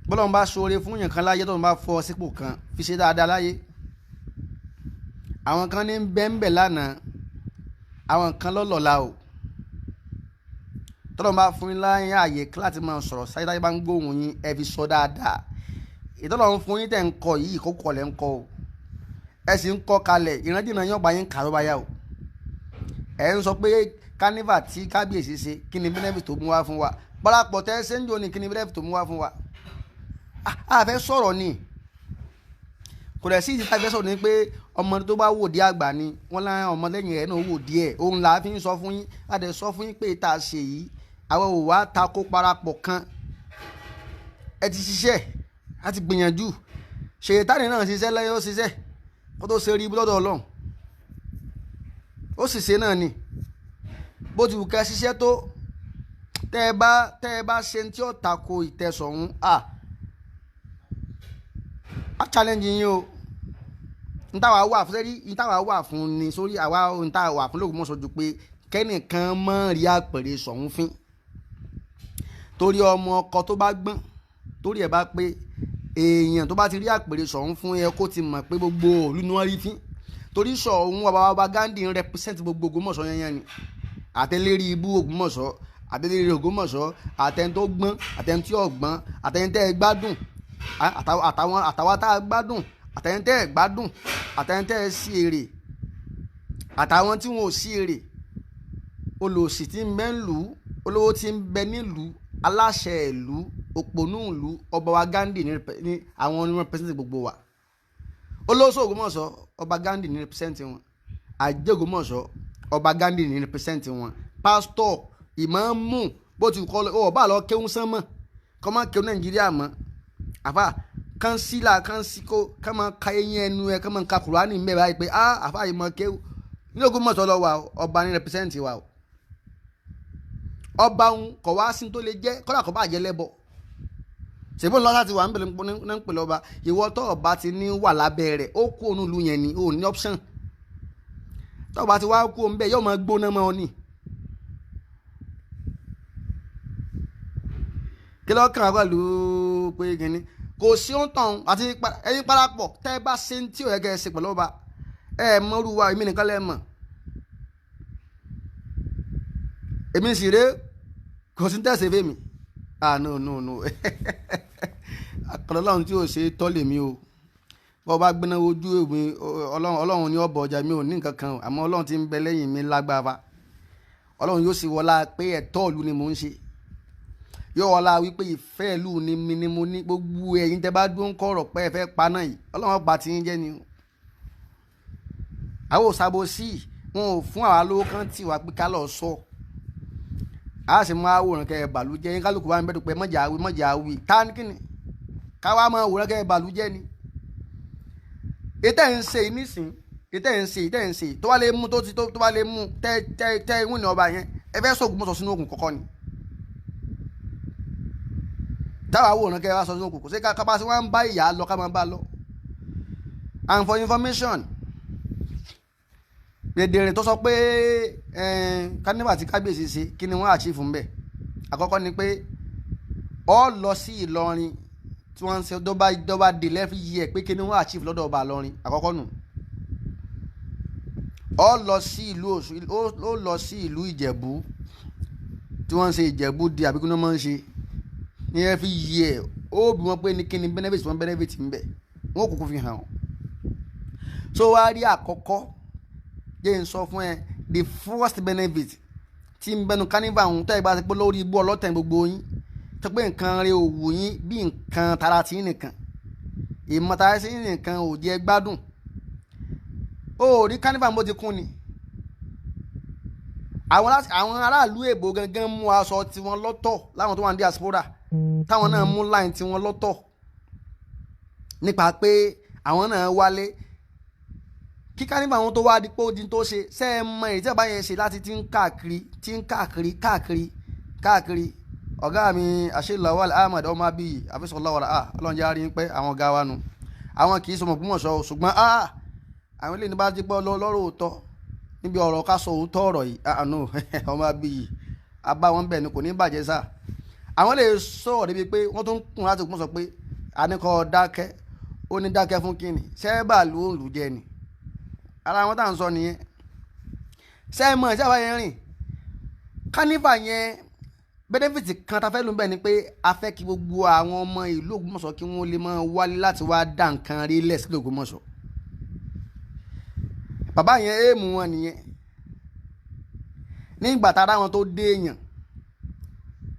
bọ́lọ́run bá ṣoore fún yàn kan láyé tó ń bá fọ́ sípò kan fi ṣe dáadáa láyé àwọn kan ní bẹ́ńbẹ̀ lánàá àwọn kan lọ́lọ́la o tọ́lọ́run bá fún yín láyé ààyè láti máa sọ̀rọ̀ sáyé táyé bá ń gbóhùn yín ẹ fi sọ dáadáa ìtọ́lọ́run fún yín tẹ̀ ń kọ yìí kó kọ̀ lẹ́ ń kọ o ẹ sì ń kọ kalẹ̀ ìrandínà yín ọba yín kà ló bá yá o ẹ ń sọ pé kánífà tí kábíyèsí ṣe kí ni benefit tó mú wá fún wa Bọ́lápọ̀ tẹ́ ṣe ń jò ní kí ni benefit tó mú wá fún wa a fẹ́ sọ̀rọ̀ ni kò rẹ̀ sí ìdí tá a fẹ́ sọ̀rọ̀ ni pé ọmọ tó bá wò di àgbà ni wọ́n lá ọmọ lẹ́yìn rẹ̀ náà wò díẹ̀ òun là á fi ń sọ fún yín láti sọ fún yín pé tá a ṣe yìí àwọn ò wá takò parapọ̀ kan ẹ ti ṣiṣẹ́ a ti gbìyànjú ṣèyítánì náà ṣiṣẹ́ lẹ́yìn ó ṣiṣẹ́ kó tó ṣe rí ibú lọ́dọ̀ Ọlọ́run ó sì ṣe náà ni bó ti wù ká ṣiṣẹ́ tó tẹ́ ẹ bá ṣe tí ó takò ìtẹ̀sọ̀hún a challenge yín o ntàwa wà fún sẹ́rí ntàwa wà fún ni sórí àwa ntàwa wà fún l'Ògbómọ̀ṣọ́ ju pé kẹ́nìkan mọ́ rí àpèrè sọ̀hún fín torí ọmọ ọkọ tó bá gbọ́n torí ẹ̀ bá pé èèyàn tó bá ti rí àpèrè sọ̀hún fún ẹ kó ti mọ̀ pé gbogbo òlu ni wọ́n rí fín torí Ṣọ̀ún ọba Ghandi ń represent gbogbo Ògbómọ̀ṣọ́ yẹn ni àtẹlérí ibú Ògbómọ̀ṣọ́ àtẹlérí Ògbómọ̀ṣọ́ àtẹni tó gbọ́n àtẹni tí ò gbọ́n àtẹni tẹ́ ẹ gbádùn àtàwọn tá a gbádùn àtẹni tẹ́ ẹ gbádùn àtẹni tẹ́ ẹ sí èrè àtàwọn tí wọn ò sí èrè olòṣì tí ń bẹ nílùú olówó tí ń bẹ nílùú aláṣẹ ìlú òpònú ìlú ọba wa Ghandi ní àwọn onímọ̀ pẹ́sẹ́ntì gbogbo wa olóṣò Ògbómọ̀ṣọ́ ọba Ghandi ní pẹ́sẹ́ntì wọn àjẹ́ Ògbómọ̀ṣọ́ ọba Ghandi ní pẹ́sẹ́ntì wọn pásítọ̀ ìmáàmù bó ti kọ́ ọ bá lọ kéwú sánmọ̀ kọ́ máa kéwú Nàìjíríà mọ́ àfà kánsílà kánsíkó ká máa ka eyín ẹnu ẹ ká máa ka Kùránì ń bẹ̀ báyìí pé àfà yìí máa kéwú ní Ògbómọ̀ṣọ́ lọ wà ọba ní pẹ́sẹ́ntì wa ọba ń kọ̀ wá sí tó lè jẹ́ kọ́dà kọ́ bá jẹ́ lẹ́bọ̀ ṣèbó ńlá láti wà ń bẹ̀rẹ̀ ń pè lọ́ba ìwọ tó ọba ti ní wà lábẹ́ rẹ̀ ó kú òun ìlú yẹn ni ó ní option tó ọba ti wá kú òun bẹ́ẹ̀ yóò máa gbóná mọ́ ọ ní. kí ló kàn án pẹ̀lú pé kínní kò sí ohun tán àti ẹyin parapọ̀ tẹ́ ẹ bá ṣe ń tí ò yẹ kẹ́ ẹ ṣe pẹ̀lú ọba ẹ mọ́rú wa èmi nìkan lẹ́ mọ̀ èmi sì rèé kò sí tẹ̀sẹ̀ fèmí no àkàrà ọlọ́run tí ò ṣe tọ́ lèmi o bọ́ bá gbéná ojú èmi ọlọ́run ní ọ̀bọ̀ ọjà mi ò ní nǹkan kan àmọ́ ọlọ́run ti ń bẹ lẹ́yìn mi lágbára ọlọ́run yóò sì wọlá pé ẹ̀tọ́ ìlú ni mò ń ṣe yóò wọlá wípé ìfẹ́ ìlú ni mi ni mo ní gbogbo ẹ̀yin tẹ́ bá dúró ń kọ̀rọ̀ pé ẹ fẹ́ paná yìí ọlọ́run bá ti ń jẹ́ ni o àwọn òṣàbò sí wọn ò fún àwa lówó kan tì wá pé ká lọ sọ a sì máa wòrán kẹ́ ẹ bàlújẹ́ yín kálukú bá ń bẹ́ẹ̀ pé mọ̀jà wí tá ní kíni káwá máa wòrán kẹ́ ẹ bàlújẹ́ ni ètò ẹ̀ ń ṣe nísìn ètò ẹ̀ ń ṣe tó wá lè mú tó wá lè mú tẹ́ ìwé ní ọba yẹn ẹ fẹ́ sọ Ògbómọ̀ṣọ́ sínú òkun kọ̀ọ̀kan ni táwa wòrán kẹ́ ẹ wá sọ sínú òkun kò sí kápá sí wọn bá ìyá lọ ká máa bá lọ and for information dèdèrè tó sọ pé kánífà tí kábíyèsí ṣe kí ni wọ́n àṣìfù ń bẹ̀ àkọ́kọ́ ni pé ọ lọ sí Ìlọrin tí wọ́n ń ṣe dọ́bà dé lẹ́fì yí ẹ̀ pé kí ni wọ́n àṣìfù lọ́dọ̀ ọba Ìlọrin àkọ́kọ́ nù ọ lọ sí ìlú Ọ̀ṣun ó lọ sí ìlú Ìjẹ̀bú tí wọ́n ń ṣe Ìjẹ̀bú di àbíkú náà máa ń ṣe ní lẹ́fì yí ẹ̀ ó bí wọ́n pé ní kí ni benefit wọn benefit ń bẹ̀ wọ́n kúkú fi hàn so wá rí àkọ́kọ́ jẹ́ n sọ fún ẹ the first benefit tí ń bẹnu kánífà ọ̀hún tẹ́ ẹ bá ti pé lórí ibú ọlọ́tẹ̀ gbogbo yín tó pé nǹkan rẹ ò wù yín bí nǹkan tara tí nìkan ìmọ̀tara sí nìkan ò jẹ́ gbádùn ó rí kánífà bó ti kún ni àwọn aráàlú èbó gangan mú aṣọ tiwọn lọ́tọ̀ láwọn tó wà ní diaspora táwọn náà mú line tiwọn lọ́tọ̀ nípa pé àwọn náà wálé kíká nígbà àwọn tó wá dípò di tó ṣe ṣe é mọ èyí tí ọba yẹn ṣe láti ti ń káàkiri ọ̀gá mi àṣelọ́wọ́ Ahmed ọmọ abiyì àfẹsọ̀lọ́wọ́ ọlọ́run jẹ́ àárín pẹ́ àwọn ọ̀gá wa nu àwọn kì í sọmọ Ògbómọ̀ṣọ́ ṣùgbọ́n àwọn ilé ní bá ti gbọ́ lọ́rọ̀ òótọ́ níbi ọ̀rọ̀ ká sọ òótọ́ ọ̀rọ̀ yìí àánú ọmọ abiyì abá wọn bẹ̀ ni kò ní bàjẹ́ sá àwọn lè sọ̀rọ̀ débi pé wọ́n tún kùn láti kún sọ pé àníkọ́ dákẹ́ ó ní dákẹ́ fún kínní sẹ́ẹ̀bà ló ń lù jẹ ni ara wọn tá à ń sọ nìyẹn sẹ́ẹ̀mọ̀ ìṣàbá yẹn rìn kánífà yẹn bẹ́nẹ́fìtì kan ta fẹ́ ló ń bẹ̀ ni pé a fẹ́ kí gbogbo àwọn ọmọ ìlú Ògbómọ̀ṣọ́ kí wọ́n lè máa wálé láti wá dá nǹkan rí lẹ̀ sílẹ̀ Ògbómọ̀ṣọ́ bàbá yẹn éèmù wọn nìyẹn nígbà tá ara wọn tó dé èèyàn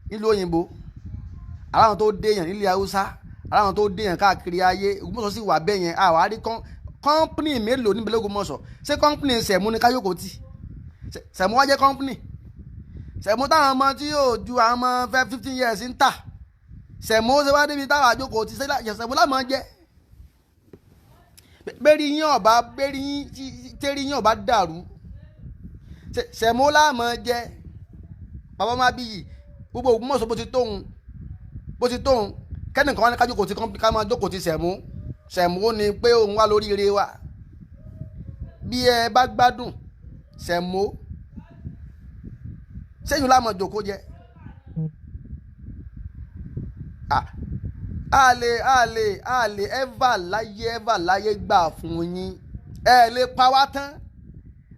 nílùú òyìnbó ara wọn tó dé èèyàn nílùú Haúsá ara wọn tó dé èèyàn káàkiri ayé Ògbómọ̀ṣọ́ sì wà bẹ́ẹ̀ yẹn àwọn àrí kọ́ńpìnì mélòó níbi l'Ògbómọ̀ṣọ́ ṣé kọ́ńpìnì Sẹ̀mú ní Káyọ̀kọ́ tì Sẹ̀mú wá jẹ́ kọ́ńpìnì Sẹ̀mú táwọn ọmọ tí yóò ju àwọn ọmọ 15 years ń tà Sẹ̀mú ṣe wá débi táwọn àjókòó ti Sẹ̀mú láwọn jẹ́ bẹ́ẹ̀rí yín ọba tẹ́rí yín ọba dàrú Sẹ̀mú láwọn jẹ́ bàbá má bí yìí gbogbo Ògbómọ̀ṣọ́ bó ti tóun kẹ́nìkan wọn ní kájókòó ti ká máa jókòó ti Sẹ̀mú ni pé òun wà lórí ire wa bí ẹ bá gbádùn Sẹ̀mú sẹ́yìn láàmú jòkó jẹ́ a lè ever láyé gbà fún yín ẹ lè pa wá tán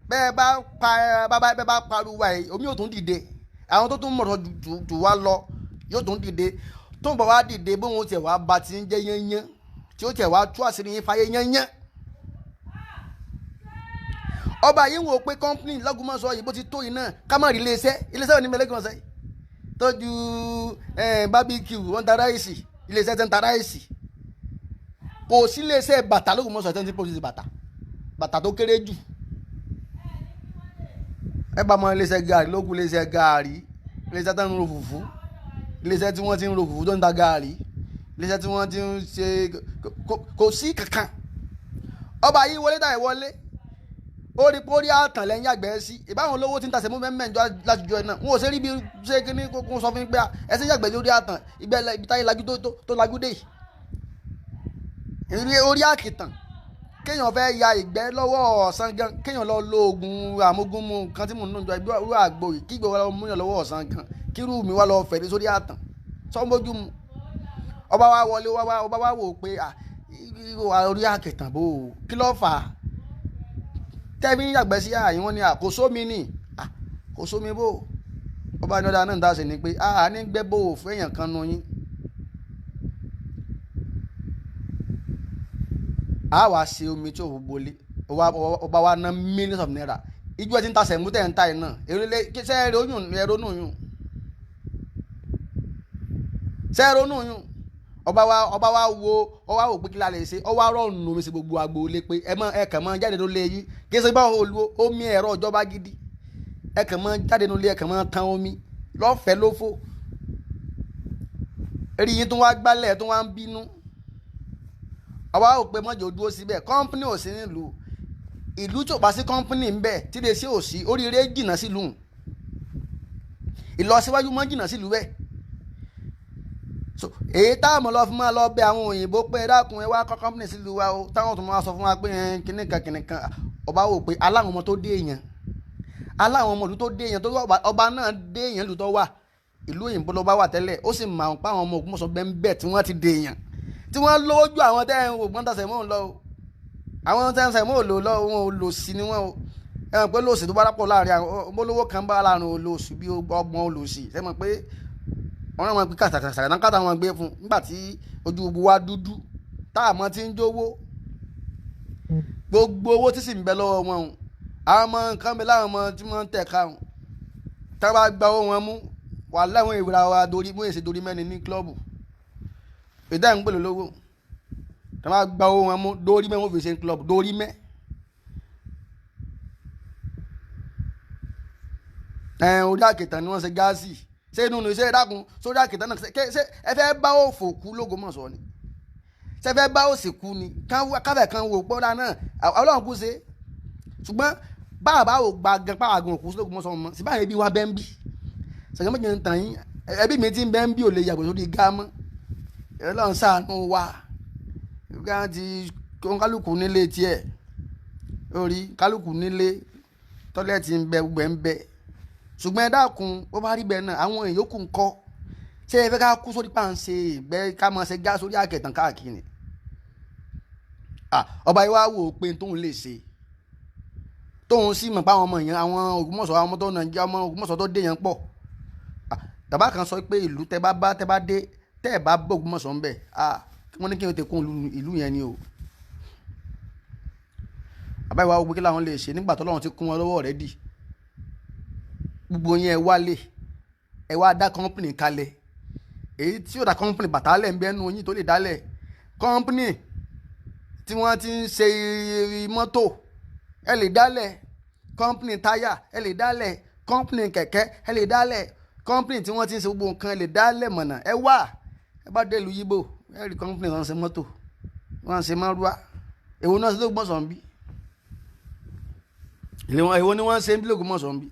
bẹ́ẹ̀ bá pariwo ẹ̀ omi ò tún dìde àwọn tó tún mọ̀rọ̀ jù wá lọ yóò tún dìde tó ń bọ̀ wá dìde bóun ó tiẹ̀ wá ba ti ń jẹ́ yányán tí ó tiẹ̀ wá tú àṣírí yín fáyé yányán ọba yìí ń wò pé kọ́ńpìnì l'Ògbómọ̀ṣọ́ yìí bó ti tó yìí náà ká má rí iléeṣẹ́ òní mẹ́lẹ́gbọ̀nsẹ̀ tọ́jú bábíkìú wọ́n ta ráìsì iléeṣẹ́ tẹ́ ń ta ráìsì kò sí iléeṣẹ́ bàtà l'Ògbómọ̀ṣọ́ tẹ́ ń tí pòsìsì bàtà tó kéré jù ẹ bá mọ iléeṣẹ́ gààrí lókun iléeṣẹ́ gààrí iléeṣẹ́ tó ń ro fùfú iléeṣẹ́ tí wọ́n ti ń ro fùfú tó ń ta gààrí iléeṣẹ́ tí wọ́n ti ń ṣe kò sí kankan ọba yìí wọlé táyì wọlé orí àtàn lẹ́yìn àgbẹ̀ sí ìbáwọn olówó tí ń tasẹ̀ mú mẹ́mẹ́ láti jọ ẹ̀ náà wọn ò ṣe rí bí ṣe kíní kókó sọ fún pé ẹsẹ̀ yàgbẹ́ lórí àtàn ibi táyé lajú tó lajú dé yìí orí àkìtàn kéèyàn fẹ́ ya ìgbẹ́ lọ́wọ́ ọ̀sán gan kéèyàn lọ lo oògùn àmúgúnmu kan tí mò ń nù jọ irú àgbo yìí kígbe wa lọ múyàn lọ́wọ́ ọ̀sán gan kírú mi wá lọ fẹ̀rí sórí àtàn sọ́nbójú mu ọba wa wọlé ọba wa wò pé orí àkìtàn bò kí ló fà á tẹ́bí yàgbẹ́ sí àyìn wọn ni àkóso mi ní àkóso mi bò ọba ní ọ̀dà náà ń dáṣe ni pé a ní gbẹ́ bò fún èèyàn kan nu yín a wá ṣe omi tí òun bolé ọba wa ná millions of naira ijú ẹ ti ń ta Sẹ̀mú tẹ̀ ń ta ẹ̀ náà èrè ṣe é ronú yún ọba wa wo pé kí la lè ṣe ọwọ́ arọ́ọ̀nù omi sí gbogbo agboolé pé ẹ kàn mọ́ jáde ló lé yín kí ẹ ṣe bá omi ẹ̀rọ ìjọba gidi ẹ kàn mọ́ jáde ló lé ẹ kàn mọ́ tán omi lọ́fẹ̀ẹ́ lófò eré yín tó wá gbálẹ̀ tó wá ń bínú ọba wa wò pé mọ́jọ́ dúró síbẹ̀ kọ́ńpínì ò sí nílùú ìlú tí ò bá sí kọ́ńpínì ń bẹ̀ tí lè ṣe ò sí oríire jìnnà sílùú ìlọsíwájú mọ́ jìnnà sílùú bẹ́ẹ̀ èyí táwọn lọ fún máa lọ bẹ àwọn òyìnbó pé dákun ẹ wá kọ́ kọ́mpìnì sílùú wa o táwọn tó máa sọ fún wa pé kìnìkan ọba wò pé aláwọn ọmọ tó dé èèyàn aláwọn ọmọ ìlú tó dé èèyàn tó ọba náà dé èèyàn ìlú tó wà ìlú òyìnbó ló bá wà tẹ́lẹ̀ ó sì máa ń pa àwọn ọmọ Ògbómọ̀ṣọ́ bẹ́ẹ̀ tí wọ́n ti dé èèyàn tí wọ́n lówó ju àwọn tẹ́ ẹ̀ ń wò gbọ́n tàṣẹ mọ́ lọ o àwọn tẹ́ ẹ̀ ń sẹ̀ mọ́ lò lọ wọn ò lò sí ni wọ́n o ẹ mọ̀ pé lòsì tó bá rápọ̀ láàrin àwọn olówó kan bá láàrin olóòsì bí ọgbọ̀n olòsì ẹ mọ̀ pé wọ́n náà wọ́n gbé kàtàkàtà náà kàtà wọn gbé fún nígbà tí ojú gbogbo wa dúdú táàmọ́ ti ń jówó gbogbo owó tí sì ń bẹ lọ́wọ́ wọn o àwọn ọmọ nǹkan bẹ láwọn ọmọ tí wọ́n ń tẹ̀ káwọn tá a bá gba owó wọn mú wà láwọn ìwúra wa dorí mú èsì dorí mẹ́ni ní kílọ̀bù ìdá ń pèlè lówó tá a bá gba owó wọn mú dorí mẹ́ wọ́n fi ṣe ní kílọ̀bù dorí mẹ́ orí àkìtàn ni wọ́n ṣe gáàsì ṣé inú iṣẹ́ ìdákun sórí àkìtàn náà ṣe ẹ fẹ́ bá òfò kú l'Ògbómọ̀ṣọ́ ni ṣe fẹ́ bá òsì kú ni káfẹ́ kan wò pọ́nra náà ọlọ́run kú ṣe ṣùgbọ́n báàbá ò gba gan pàgàn òkú l'Ògbómọ̀ṣọ́ mọ́ sí báyìí bí wá bẹ́ ń bí ṣàgbọ́n méjì ń tàn yín ẹbí mi ti ń bẹ́ ń bí ò lè yàgò sórí gá mọ́ ọlọ́run ṣàánú wa ká ti kálukú nílé tiẹ̀ orí kálukú nílé tọ́lẹ́ẹ̀tì ń bẹ gbẹ̀ ń bẹ ṣùgbọ́n ẹ dákun ó bá rí bẹ́ẹ̀ náà àwọn èèyàn yòókù ń kọ́ ṣé ẹ fẹ́ ká kú sórí pàǹsẹ̀ ìgbẹ́ ká máa ṣe gá sórí àkẹtàn káàkiri ọba yìí wá wò ó pé tóun lè ṣe tóun sì mọ̀ pé àwọn ọmọ yẹn àwọn Ògbómọ̀ṣọ́ àwọn ọmọ tó Nàìjíríà ọmọ Ògbómọ̀ṣọ́ tó dé yẹn pọ̀ tàbá kan sọ pé ìlú tẹ́ bá dé tẹ́ ẹ̀ bá bọ́ Ògbómọ̀ṣọ́ ń bẹ̀ wọ́n ní kí wọ́n ti kún ìlú yẹn ni o àbá ìwà ogun kí làwọn lè ṣe nígbà tó lọ́wọ́n ti kún wọn lọ́wọ́ rẹ̀ dì gbogbo yẹn wálé ẹ wá dá kọ́ńpìnì kalẹ̀ èyí tí yóò dá kọ́ńpìnì bàtálẹ̀ ń bẹ́nu yín tó lè dálẹ̀ kọ́ńpìnì tí wọ́n ti ń ṣe mọ́tò ẹ lè dálẹ̀ kọ́ńpìnì táyà ẹ lè dálẹ̀ kọ́ńpìnì kẹ̀kẹ́ ẹ lè dálẹ̀ kọ́ńpìnì tí wọ́n ti ń ṣe gbogbo nǹkan ẹ lè dálẹ̀ mọ̀nà ẹ wá ẹ bá dé ìlú yíbò ẹ rí kọ́ńpìnì wọn ṣe mọ́tò wọn ṣe márúwá èwo náà ṣe tó gbọ́n sọ̀n bí èwo ni wọ́n ṣe ń bí lóògùn mọ̀sán bí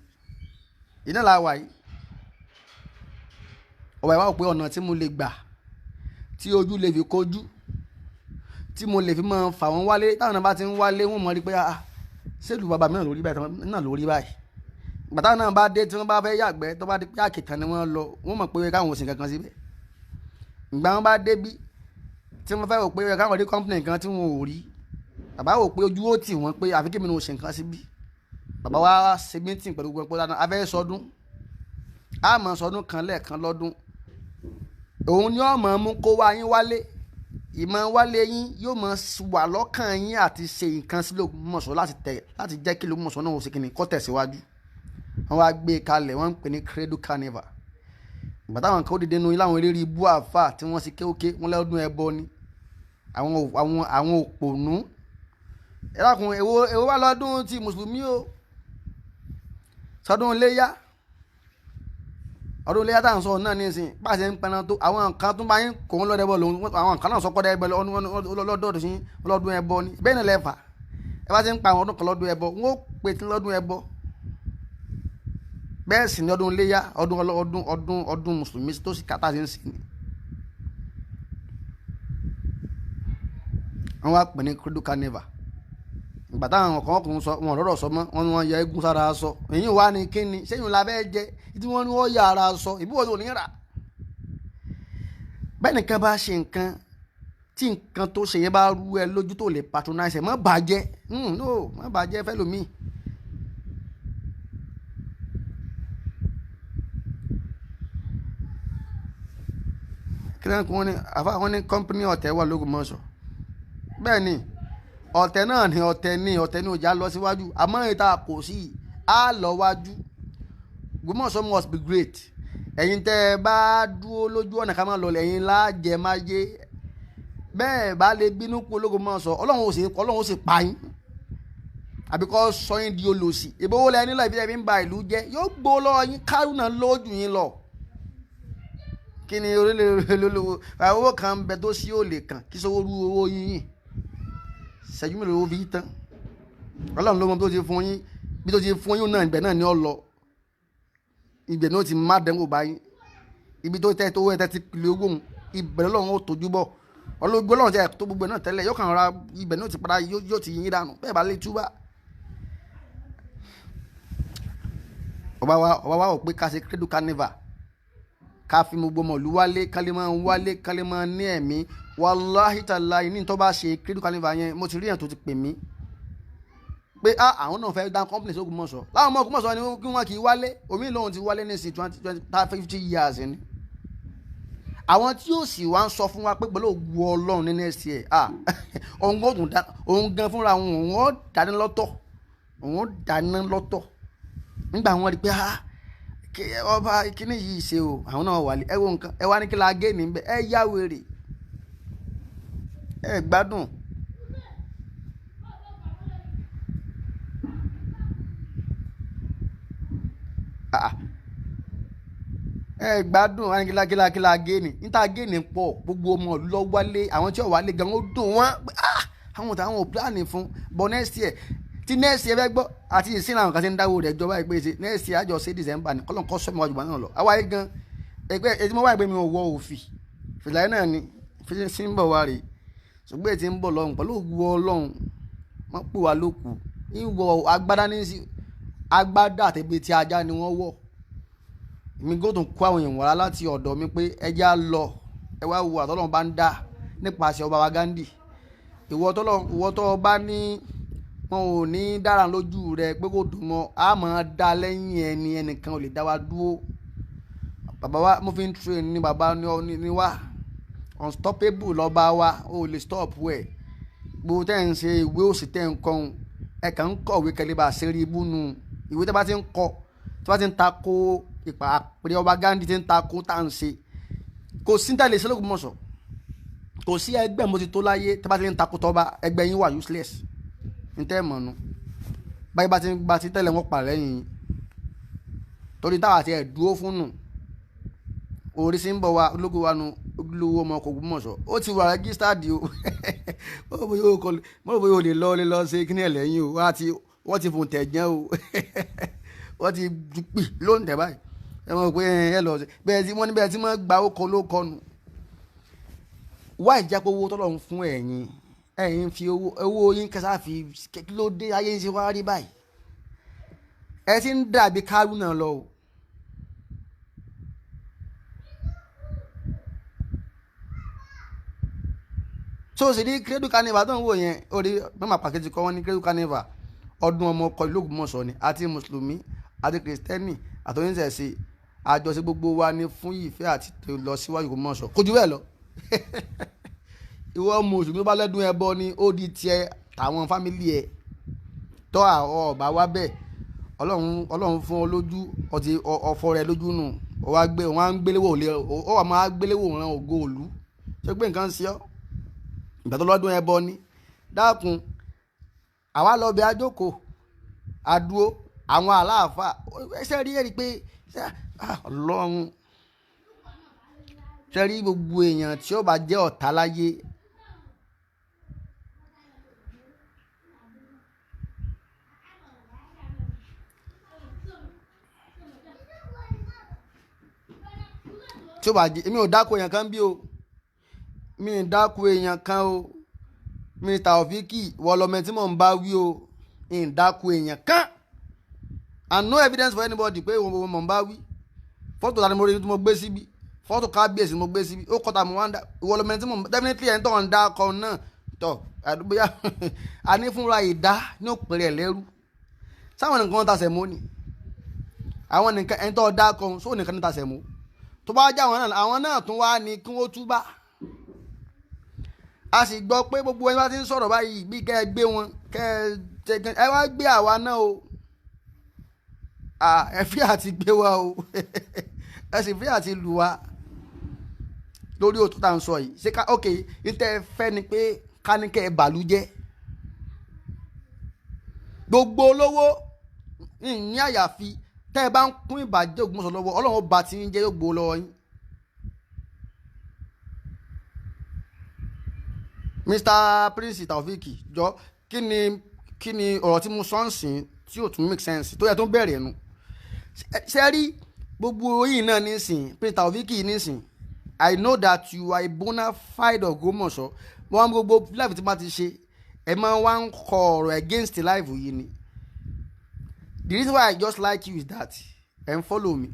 iná la wà yìí ọba ìwà pé ọ̀nà tí mo lè gbà tí ojú lè fi kojú tí mo lè fi máa fà wọ́n wálé táwọn náà bá ti ń wálé wọ́n mọ̀ rí pé ṣèlú bàbá mi náà lórí báyìí náà lórí báyìí bàtà náà bá dé tí wọ́n bá fẹ́ yàgbẹ́ tó bá dé pé àkìtàn ni wọ́n lọ wọ́n mọ̀ pé káwọn ò sìn kankan síbẹ̀ ìgbà wọn bá dé bí tí wọ́n fẹ́ rò pé káwọn rí kọ́ńpìnì kan tí wọ́n ò rí bàbá rò pé ojú ó tì wọ́n pé àfi kí mi ní o ṣe nǹkan síbí bàbá wa ṣe mítìn pẹ̀lú gbogbo dáná a fẹ́ sọdún a máa sọdún kan lẹ́ẹ̀kan lọ́dún òun ni ó máa mú kó wá yín wálé ìmọ̀ wálé yín yóò máa wà lọ́kàn yín àti ṣe nǹkan sí Ògbómọ̀ṣọ́ láti jẹ́ kí Ògbómọ̀ṣọ́ náà ó ṣe kí ni kó tẹ̀síwájú wọ́n wá gbé kalẹ̀ wọ́n ń pè ní Cradle Carnival ìgbà táwọn kan ó dìde nu láwọn eléré ibú àfà tí wọ́n sì kéwòké wọ́n lọ́dún ẹbọ ni àwọn òpònú ẹ dákun èwo wá lọ́dún ti mùsùlùmí o sọdún iléyá ọdún iléyá táwọn sọ náà nísìn pàṣẹ ń pẹran tó àwọn kan tó bá yín kò ń lọ́dẹ bọ́ lòun àwọn kan náà sọ kọ́ dẹ́gbẹ́ lọ́dọọdún sí lọ́dún ẹbọ ni bẹ́ẹ̀ ni lẹ́fà ẹ bá ti ń pa àwọn ọdún kan lọ́dún ẹbọ wọ́n ó pè tí lọ́dún ẹbọ bẹ́ẹ̀ sì ni ọdún iléyá ọdún mùsùlùmí tó sì kàtà sí ń sìn ni wọ́n wá pè ní Cradle Carnival ìgbà táwọn ọkùnrin sọ wọn lọ́rọ̀ sọ mọ́ wọn ni wọ́n yẹ eégún sára aṣọ èyí wà ní kíni sẹ́yìn la fẹ́ jẹ tí wọ́n ní wọ́n yà ara aṣọ ìbúwọ̀ tó níra bẹ́ẹ̀ nìkan bá ṣe nǹkan tí nǹkan tó ṣe yẹn bá rú ẹ lójú tó lè patronize ẹ má bàjẹ́ no má bàjẹ́ fẹ́ lómi. kí ló ń kọ́ wọn ní àfa wọn ní kọ́mpínì ọ̀tẹ̀ wà l'Ógbómọ̀ṣọ́ bẹ́ẹ̀ ni ọ̀tẹ̀ náà ni ọ̀tẹ̀ ní ọjà lọ síwájú àmọ́ ìta kò sí á lọ wájú Ògbómọ̀ṣọ́ must be great ẹ̀yin tẹ́ ẹ bá dúró lójú ọ̀nà ká máa lọ ẹ̀yin lájẹ máa yé bẹ́ẹ̀ bá lè bínú pé Ògbómọ̀ṣọ́ ọlọ́run ó sì pa yín àbíkọ́ sọ yín di olòṣì ìbówó lẹ nílò ìbílẹ̀ fi ń ba ìlú jẹ́ yóò gbó lọ́wọ́ yín kárùnà lójú yín lọ kí ni orílẹ̀ olówó owó kan bẹ tó sí òòlè kan kí sọ́wọ́ rú owó yín ṣẹ́jú mélòó ló fi tán ọlọ́run ló mọ bí tó ti fún yín bí tó ti fún yín náà ibẹ̀ náà ni ọ lọ ibẹ̀ náà ti má dẹ́wò báyìí ibi tó tẹ́ tó wẹ́ tẹ́ ti pìlẹ̀ owó òun ibẹ̀ lọ́run ó tójú bọ̀ ọlọ́gbọ́n lọ́run ti ẹ̀ tó gbogbo náà tẹ́lẹ̀ yóò kàn ra ibẹ̀ náà ti padà yóò ti yín dànù bẹ́ẹ̀ bá lè túbà ọba wa ò pé ká ṣe Cradle Carnival ká fi gbogbo ọmọ ìlú wálé kálí máa ní ẹ̀mí wàláhì tàláhì ní tó bá ṣe Cradle Carnival yẹn mo ti rí èèyàn tó ti pè mí pé àwọn náà fẹ́ dá company sí Ògbómọ̀ṣọ́ láwọn ọmọ Ògbómọ̀ṣọ́ ni kí wọ́n kì í wálé omi lòun ti wálé ní sí 50 years ni àwọn tí yóò sì wá ń sọ fún wa pé pẹ̀lú ògùn Ọlọ́run ní next year òun gan fúnra òun ó dáná lọ́tọ̀ nígbà wọn rí pé ọba kíní yìí ṣe o àwọn náà wà lé ẹ wo nǹkan ẹ wá ní kí la gé ní bẹ ẹ yá wèrè ẹ gbádùn ẹ gbádùn wọn ní kí la gé ní níta gé ní pọ̀ gbogbo ọmọ lọ wálé àwọn tí ò wálé gan ó dùn wọn àwọn táwọn ò pílánì fún bọ next year tí next year fẹ́ gbọ́ àti ìsìn àwọn kan ti ń dáwó rẹ̀ jọba ìpè ṣe next year àjọ ṣe December ní kọ́lọ́n kọ́ sọ́mi wájú bá náà lọ àwa yìí gan ẹgbẹ́ ètí mo wá ìgbé mi ò wọ òfì fìlà náà ni fi sí ń bọ̀ wá rè ṣùgbọ́n ètí ń bọ̀ lọ́hùn pẹ̀lú ògùn Ọlọ́run wọ́n pè wá lókù ìwọ agbádá ní sí agbádá àtẹ̀gbẹ́ tí ajá ni wọ́n wọ̀ mi gbọ́dọ̀ tún kó àwọn èèyàn wá láti ọ̀dọ̀ mi pé ẹ já lọ ẹ wá wo àtọ́lọ́run bá ń dá nípasẹ̀ ọba wa Ghandi. ìwọ tó bá ní wọn ò ní dára lójú rẹ pé kò dùn mọ́ a máa dá lẹ́yìn ẹnìkan ò lè dá wa dúró. bàbá wa mo fi ń train ní bàbá ní wá unstoppable lọ́ba wa ó lè stop ẹ̀. gbogbo tẹ́ ń ṣe ìwé òsì tẹ́ ń kọ́ ẹ kàn ń kọ̀wé kẹlẹ́ bá ṣe rí ibú nu ìwé tẹ́ bá ti ń kọ́ tí wọ́n ti ń takò ìpàpẹ́ ọba Ghandi ti ń takò tá à ń ṣe kò sí níta lè ṣe l'Ògbómọ̀ṣọ́ kò sí ẹgbẹ́ mo ti tó láyé tẹ́ bá ti ń takò tọ́ba ẹgbẹ́ yín wà useless ní tẹ́ mọ̀ nu báyìí bá ti ń gba ti tẹ́lẹ̀ wọ́n pàrọ̀ lẹ́yìn torí táwa àti ẹ̀ dúró fún nù orí sí ń bọ̀ wá ológo wa nu olówó ọmọ ọkọ̀ Ògbómọ̀ṣọ́ ó ti wà rẹ́gísítàdì o mo rò bóyá o lè lọ ṣe kíní ẹ̀ lẹ́yìn o wọ́n ti fòun tẹ̀ jẹ́ o wọ́n ti pì lóun tẹ̀ báyìí ẹ mọ̀ pé ẹ lọ sí bẹ́ẹ̀ tí wọ́n ní bẹ́ẹ̀ tí wọ́n gba ókọ ló kọnu wá ìjápọ̀ owó tọ́lọ̀ ń fún ẹ̀yin fi owó yín kẹsà fi kí ló dé ayé ń ṣe wá rí báyìí ẹ ti ń dàbí kárú náà lọ o. so sì ní Credo Carnival tó ń wò yẹn orí mẹ́mà pàkẹ́jì kọ́ wọ́n ní Credo Carnival ọdún ọmọ ọkọ̀ ìlú Ògbómọ̀ṣọ́ ni àti mùsùlùmí àti kìrìsìtẹ́nì àti oníṣẹ̀ṣe àjọṣe gbogbo wa ní fún ìfẹ́ àti lọ síwájú Ògbómọ̀ṣọ́ kò jù bẹ́ẹ̀ lọ. ìwọ mùsùlùmí tó bá lẹ́dún ẹbọ ni ó di tiẹ̀ tàwọn fámìlì ẹ̀ tọ́ àwọn ọba wa bẹ́ẹ̀ ọlọ́run fún ọ lójú ọtí ọ̀fọ̀ rẹ̀ lójú nù wọ́n á ń gbéléwò ó wà máa gbéléwò ran ògo òlu ṣé pé nǹkan ń ṣe ọ́ ìgbà tó lọ́dún ẹbọ ni dákun àwa lọ bẹ àjókòó àdúró àwọn aláàfáà ẹsẹ̀ rí ẹ̀rí pé ọlọ́run ṣe rí gbogbo èèyàn tí ó bá jẹ́ ọ̀tá láyé tí ó bá jẹ́ èmi ò dáko èèyàn kan bí o mi ì dáko èèyàn kan o mi Taofiki wọlọmọ tí mò ń bá wí o ì dáko èèyàn kan and no evidence for anybody pé mò ń bá wí fọ́tò tani mo rí tí mo gbé síbi fọ́tò kábíyèsí mo gbé síbi ó kọ́ta mo wá ń dá wọlọmọ tí mò ń definitely ẹ̀ ń tọ́ ń dá akọ náà tọ́ àdúgbòyà a ní fúnra ìdá ní òpèrè ẹ̀ lẹ́rú sáwọn nìkan wọn ta sẹ̀mó ni àwọn nìkan ẹ̀ ń tọ́ dá akọ sóò nìkan ní ta sẹ̀mó tó bá já àwọn náà tún wá ní kí wọ́n túbá a sì gbọ́ pé gbogbo ẹni bá ti ń sọ̀rọ̀ báyìí bí kẹ́ ẹ gbé wọn kẹ́ ẹ wá gbé àwa náà o ẹ fi àti gbé wa o ẹ sì fi àti lù wá lórí òtún tá à ń sọ yìí ṣé ká ok ìtẹ́ ẹ fẹ́ ni pé ká ní kẹ́ ẹ bàlú jẹ́ gbogbo olówó ní àyàfi tẹ́ ẹ bá ń kún ìbàjẹ́ Ògbómọ̀ṣọ́ lọ́wọ́ Ọlọ́run bá ti ń jẹ́ yóò gbowó lọ́wọ́ yín. Mr. Prince Taofiki jọ kí ni ọ̀rọ̀ tí mo sọ ń sìn tí ò tún make sense tó yẹ tó bẹ̀rẹ̀ nu ṣe rí gbogbo yìí náà nísìn Prince Taofiki nísìn I know that you are a bona fide Ògbómọ̀ṣọ́ wọn gbogbo life tí wọ́n ti ṣe ẹ máa wá ń kọ ọ̀rọ̀ against life yìí ni the reason why I just like you is that ẹ ń follow me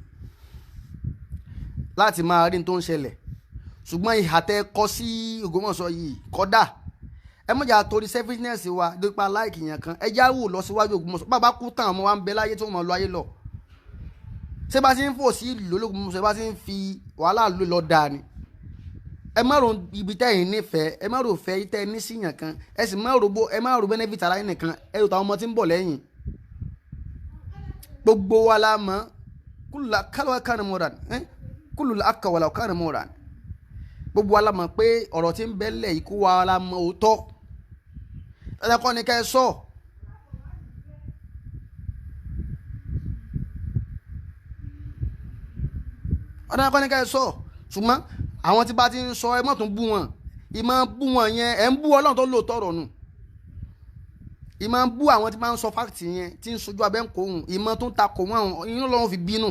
láti máa rí n tó ń ṣẹlẹ̀ ṣùgbọ́n ìhà tẹ́ kọ sí Ògbómọ̀ṣọ́ yìí kódà ẹ mọ̀jà torí selfishness wa dípa láìkì yẹn kan ẹ jáwó lọ síwájú Ògbómọ̀ṣọ́ bàbá kú tán ọmọ wa ń bẹ láyé tí wọ́n mọ̀ lọ ayé lọ ṣé bá ti ń fò sí ìlú Ògbómọ̀ṣọ́ bá ti ń fi wàhálà lò lọ dáa ni ẹ má ro ibi tẹ́yìn nífẹ̀ẹ́ ẹ má ro fẹ́ tẹ́ ní síyàn kan ẹ sì má ro benefit ara yín nìkan ẹ rò táwọn ọmọ tí ń bọ̀ lẹ́yìn gbogbo wa la mọ̀ kúlùlà kálọ̀ kánà mọ́ra kúlùlà akọ̀wàlà kánà mọ́ra gbogbo wa la mọ̀ pé ọ̀rọ̀ tí ń bẹ́lẹ̀ yìí kó wa la mọ̀ òótọ́ ẹ̀dẹ́kọ́ ni ká ẹ sọ ẹ̀dẹ́kọ́ ni ká ẹ sọ ṣùgbọ́n àwọn tí bá ti ń sọ ẹ mọ̀ tún bú wọn ìmọ̀ bú wọn yẹn ẹ̀ ń bú Ọlọ́run tó lò tọ̀rọ̀ nù ìmọ̀ bú àwọn tí máa ń sọ fáàkì yẹn tí ń sojú abẹ́ ń kó hùn ìmọ̀ tó ń takò wọn inú lọ́wọ́ fi bínú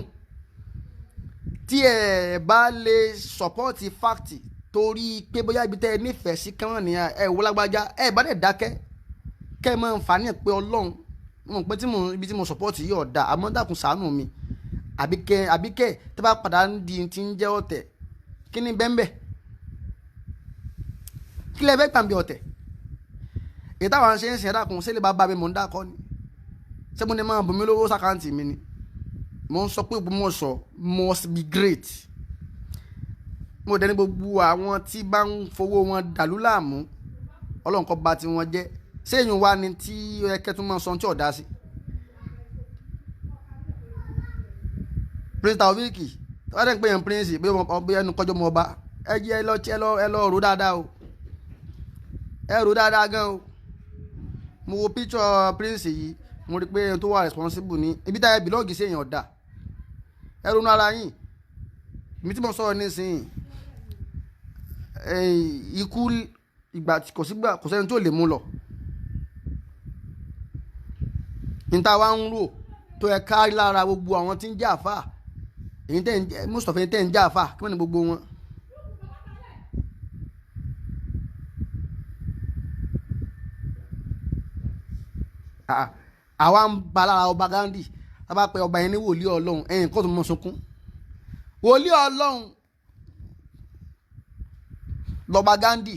tí ẹ bá lè sọpọ́ọ̀tì fáàkì torí pé bóyá ibi tẹ́ ẹ nífẹ̀ẹ́ sí kẹ́wọ́n ní ẹ wò lágbájá ẹ bá dẹ̀ dákẹ́ kẹ́ ẹ máa ń fà ní pé Ọlọ́run mọ̀ pé ibi tí mo sọpọ́ọ̀tì yìí ọ̀dà àmọ́ dákun ṣàánú mi àbíkẹ́ tó bá padà ń di ti ń jẹ́ ọ̀tẹ̀ kí ni bẹ́ẹ̀ kí lẹ fẹ́ gbàǹbì ọ̀tẹ̀ èyí táwọn ṣe ń ṣe ẹ̀dá kun sílẹ̀ bá bá mi mò ń dákọ́ ni ṣé mo ní máa bùnmi lówó sàkáǹtì mi ni mo ń sọ pé Ògbómọ̀ṣọ́ must be great mo dẹni gbogbo àwọn tí bá ń fowó wọn dàlú láàmú Ọlọ́run kó bà tí wọ́n jẹ́ sẹ́yìn wá ni tí ẹ̀kẹ́ tún máa sọ tí ọ̀dá sí. Prince Taofeek wọ́n dẹ̀ ń pè yàn prince bí ẹnu kọjọ́ mọ́ ọba ẹ jẹ́ ẹ lọ rò dáadáa o ẹ rò dáadáa gan o mo wo picture prince yìí mo rí pé ẹni tó wà responsible ní ibi táyà bìlọ́ọ̀gì sí èèyàn ọ̀dà ẹ ronú ara yín mi tí mo sọ̀rọ̀ nísìnyí ikú ìgbà kò sẹ́ni tó lè mú lọ níta wá ń rò tó yẹ kárí lára gbogbo àwọn tí ń jẹ́ àfà èyí tẹ́ ń jẹ́ mustapha tẹ́ ń jẹ́ àfà kí wọ́n ní gbogbo wọn. àwa ń ba lára ọba Ghandi a bá pe ọba yẹn ní wòlíì Ọlọ́run ẹ̀yìn kó tó mọ sunkún wòlíì Ọlọ́run lọ́ba Ghandi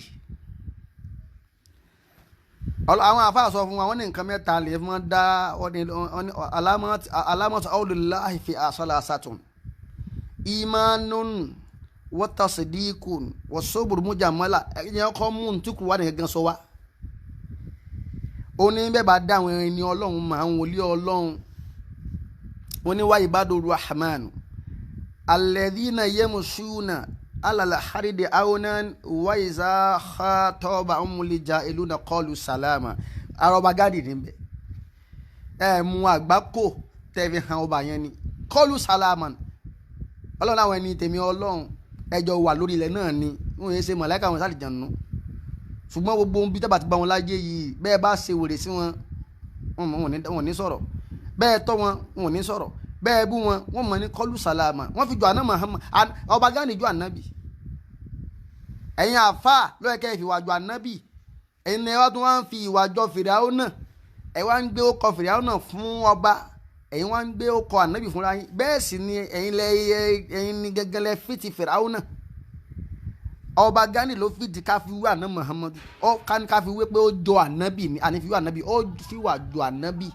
àwọn àfáà sọ fún wa wọ́n ní nǹkan mẹ́ta lè fún wọn dá alámọ̀tò awlillahi fi salasatun imanun wa tasdiqun wa sabr mujamala ẹ̀yìn ọkọ̀ mú ntúkù wà ní gẹ́gẹ́ sọ wa ó ní bẹ́ẹ̀ bá dá àwọn ẹni Ọlọ́run mọ̀ àwọn wòlíì Ọlọ́run ó ní wa ibadur rahman alladhina yamshuna alal haridi awnan wa iza khatabahumul jahiluna qalu salama arọba Ghandi níbẹ̀ mú àgbákò tẹ̀fi hàn ọba yẹn ni qalu salaman Ọlọ́run àwọn ẹni tèmi Ọlọ́run ẹjọ́ wà lórí ilẹ̀ náà ni wọ́n yẹn ṣe màláíkà wọn sáà jẹun nù ṣùgbọ́n gbogbo ohun bí tábà ti bá wọn láyé yìí bẹ́ẹ̀ bá ṣe wèrè sí wọn wọn ní sọ̀rọ̀ bẹ́ẹ̀ tọ́ wọn wọn ní sọ̀rọ̀ bẹ́ẹ̀ bú wọn wọ́n mọ̀ ní kọlu salama wọ́n fi jọ àná Muhammad ọba Ghandi jọ ànábì ẹ̀yin àfà lóye kẹ́ ìfìwà jọ ànábì ẹ̀yin ẹ̀ wá tún wá ń fi ìwà jọ Fìràwọ̀ náà ẹ̀ wá ń gbé ọkọ Fìràwọ̀ náà fún ọba ẹ̀yin wá ń gbé ọkọ ànábì fúnra yín bẹ́ẹ̀ sì ni ẹ̀yin ni gẹ́gẹ́ lẹ fi ti Fìràwọ̀ náà ọba Ghandi ló fi di ká fi wé àná Muhammad ká fi wé pé ó jọ ànábì ni àní fi wé ànábì ó fi wà jọ ànábì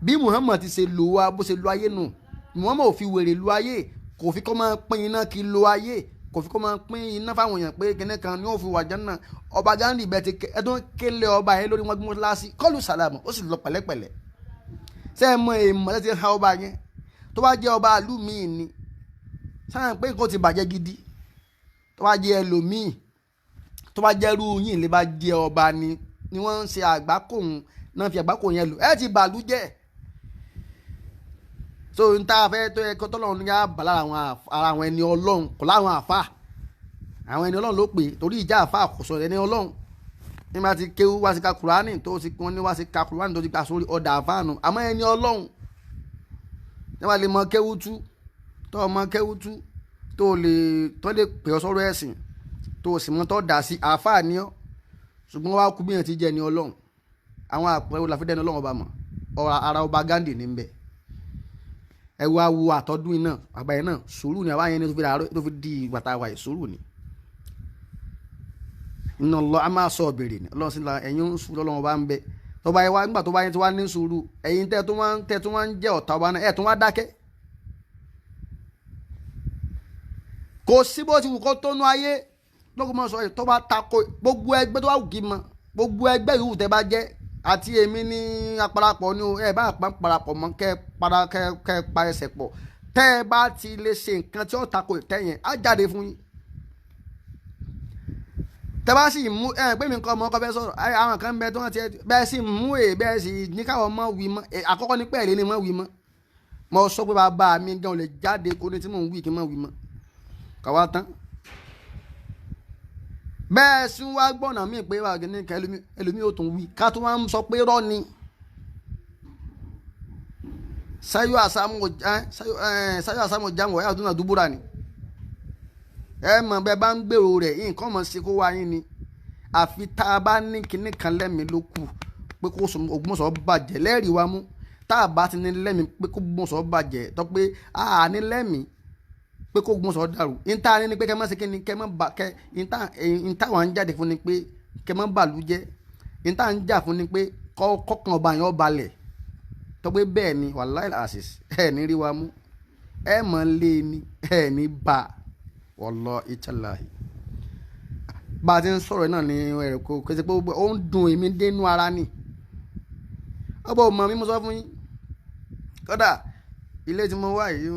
bí Muhammad ti ṣe lò wá bó ṣe lo ayé nù Muhammad ò fi wèrè lo ayé kò fi kọ́ máa pín iná kí lo ayé kò fi kọ́ máa pín iná fáwọn èèyàn pé kíní kan ni ó fi wà Jánnà ọba Ghandi bẹ́ẹ̀ ti ẹdún kélé ọba yẹn lórí wọn gbọ́n láásì kọlu sàlámù ó sì lọ pẹ̀lẹ́pẹ̀lẹ́ ṣé ẹ mọ èèmọ̀ ẹ ti ha ọba yẹn tó bá jẹ́ ọba ìlú míì ni sáà pé nǹkan ti bàjẹ́ gidi tó bá jẹ́ ẹlòmíì tó bá jẹ́ irú yìí lè bá jẹ́ ọba ni wọ́n ń ṣe àgbákòhun náà fi àgbákò yẹn lò ẹ ti bàlú jẹ́ so n ta fẹ́ tó yẹ kó tọ́lọ́run ní yá bà lára àwọn ẹni Ọlọ́run kò láwọn àfà àwọn ẹni Ọlọ́run ló pè torí ìjà àfà kò sọ ẹni Ọlọ́run ní bá ti kéwú wá sí ka Kùránì tó ti wọ́n ní wá sí ka Kùránì tó ti gbà sórí ọ̀dà àfáànù àmọ́ ẹni Ọlọ́run ní wàá lè mọ kéwú tú tó mọ kéwú tú tó lè pè ọ sọ́rọ̀ ẹ̀sìn tó sì mọ́ tó dà sí àfáà ní ọ ṣùgbọ́n wá kú bí yẹn ti jẹ́ ẹni Ọlọ́run àwọn àpẹẹrẹ olàfídẹ́ni Ọlọ́run ọba mọ̀ ara ọba Ghandi ní bẹ́ẹ̀ ẹ wá wo àtọ́dún iná àgbáyé náà sùúrù ni àwáyé ní tó fi di ìgbàta wáyé sùúrù ni iná lọ a máa sọ ọ̀bẹ̀rẹ̀ ni Ọlọ́run sí la ẹ̀yin ń sùúrù Ọlọ́run ọba ń bẹ tó bá yẹ wá nígbà tó bá yẹ tí wá ní sùúrù ẹ̀yin tẹ́ tó wá ń jẹ́ ọ̀tá ọba náà ẹ̀ tó wá dákẹ́ kò sí bó ti wù kó tónú ayé lókùn mọ́ sọ yìí tó bá tako gbogbo ẹgbẹ́ tó wà wù kí mọ gbogbo ẹgbẹ́ yòówù tẹ́ bá jẹ́ àti èmi ní aparapọ̀ ní ẹ bá parapọ̀ mọ́ kẹ́ pa ẹsẹ̀ pọ̀ tẹ́ ẹ bá ti lè ṣe nǹkan tí ó tako ìtẹ́yẹn á jáde fún yín tẹ́ bá sì mú pé mi nǹkan ọmọ ọkọ fẹ́ sọ̀rọ̀ àwọn kan bẹ tó wọ́n ti bẹ́ẹ̀ sì mú bẹ́ẹ̀ sì ní káwọn mọ́ wí mọ́ àkọ́kọ́ ní pẹ́ẹ́lẹ́ ni mọ́ wí mọ́ mo sọ pé bàbá mi gan lè jáde kó ní tí mò ń wí kí mọ́ wí mọ́ kàwá tán bẹ́ẹ̀ sì wá gbọ́nà míì pé wà ní ẹlòmí ò tún wí ká tó wá ń sọ pé rọ́ ni sáyọ́ àsámọ̀ jáwọ̀ ẹ̀ àdúnà dúbúrà ni ẹ mọ̀ bẹ́ẹ̀ bá ń gbèrò rẹ̀ nǹkan mọ̀ sí kó wá yín ni àfi tá a bá ní kinní kan lẹ́mìí ló kù pé kó Ògbómọ̀ṣọ́ bàjẹ́ lẹ́rìí wa mú tá a bá ti ní lẹ́mìí pé kó Ògbómọ̀ṣọ́ bàjẹ́ tó pé a ní lẹ́mìí pé kó Ògbómọ̀ṣọ́ dàrú níta ní pé kẹ́ mọ́ sí kí ni kẹ́ mọ́ bà kẹ́ níta wà ń jáde fún ni pé kẹ́ mọ́ bàlú jẹ́ níta ń jà fún ni pé kọ́kàn ọba yẹn ọba lẹ̀ tó pé bẹ́ẹ̀ ni wàláì àṣìṣ ẹ̀ ní rí wa mú ẹ̀ mọ̀ lé ní ẹ̀ ní bá wallahi ìtàláhì bá a ti ń sọ̀rọ̀ náà ní ẹ̀rọ kó kẹsì pé ó ń dùn èmi dénú ara ni ọba ò mọ̀ mi mo sọ fún yín kódà ilé tí mo wà yìí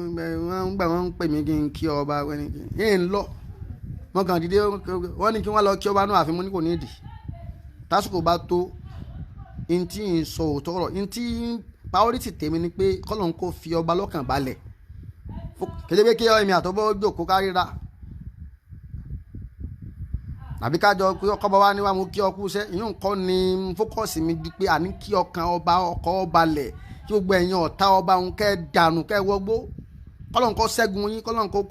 wọ́n gbà wọ́n ń pè mí kí n kí ọba yìí ń lọ wọ́n kàn dìde wọ́n ní kí wọ́n lọ kí ọba náà àfi mo ní kò ní ìdí tásìkò bá tó n tí ń sọ òótọ́ ọ̀rọ̀ n tí priority tèmi ni pé kọ́lọ́n kó fi ọba lọ́kàn balẹ̀ kéde pé kí ẹ̀mí àtọ́bọ̀ jókòó kárìíra àbí kájọ pé ọkọ bá wá níwá mo kí ọkú iṣẹ́ ìyún nǹkan ni fókọ̀sì mi ju pé àní kí ọkàn ọba ọkọ̀ balẹ̀ kí gbogbo ẹ̀yin ọ̀tá ọba òun kẹ́ dànù kẹ́ wọgbó kọ́lọ́n kọ́ ṣẹ́gun yín kọ́lọ́n kọ́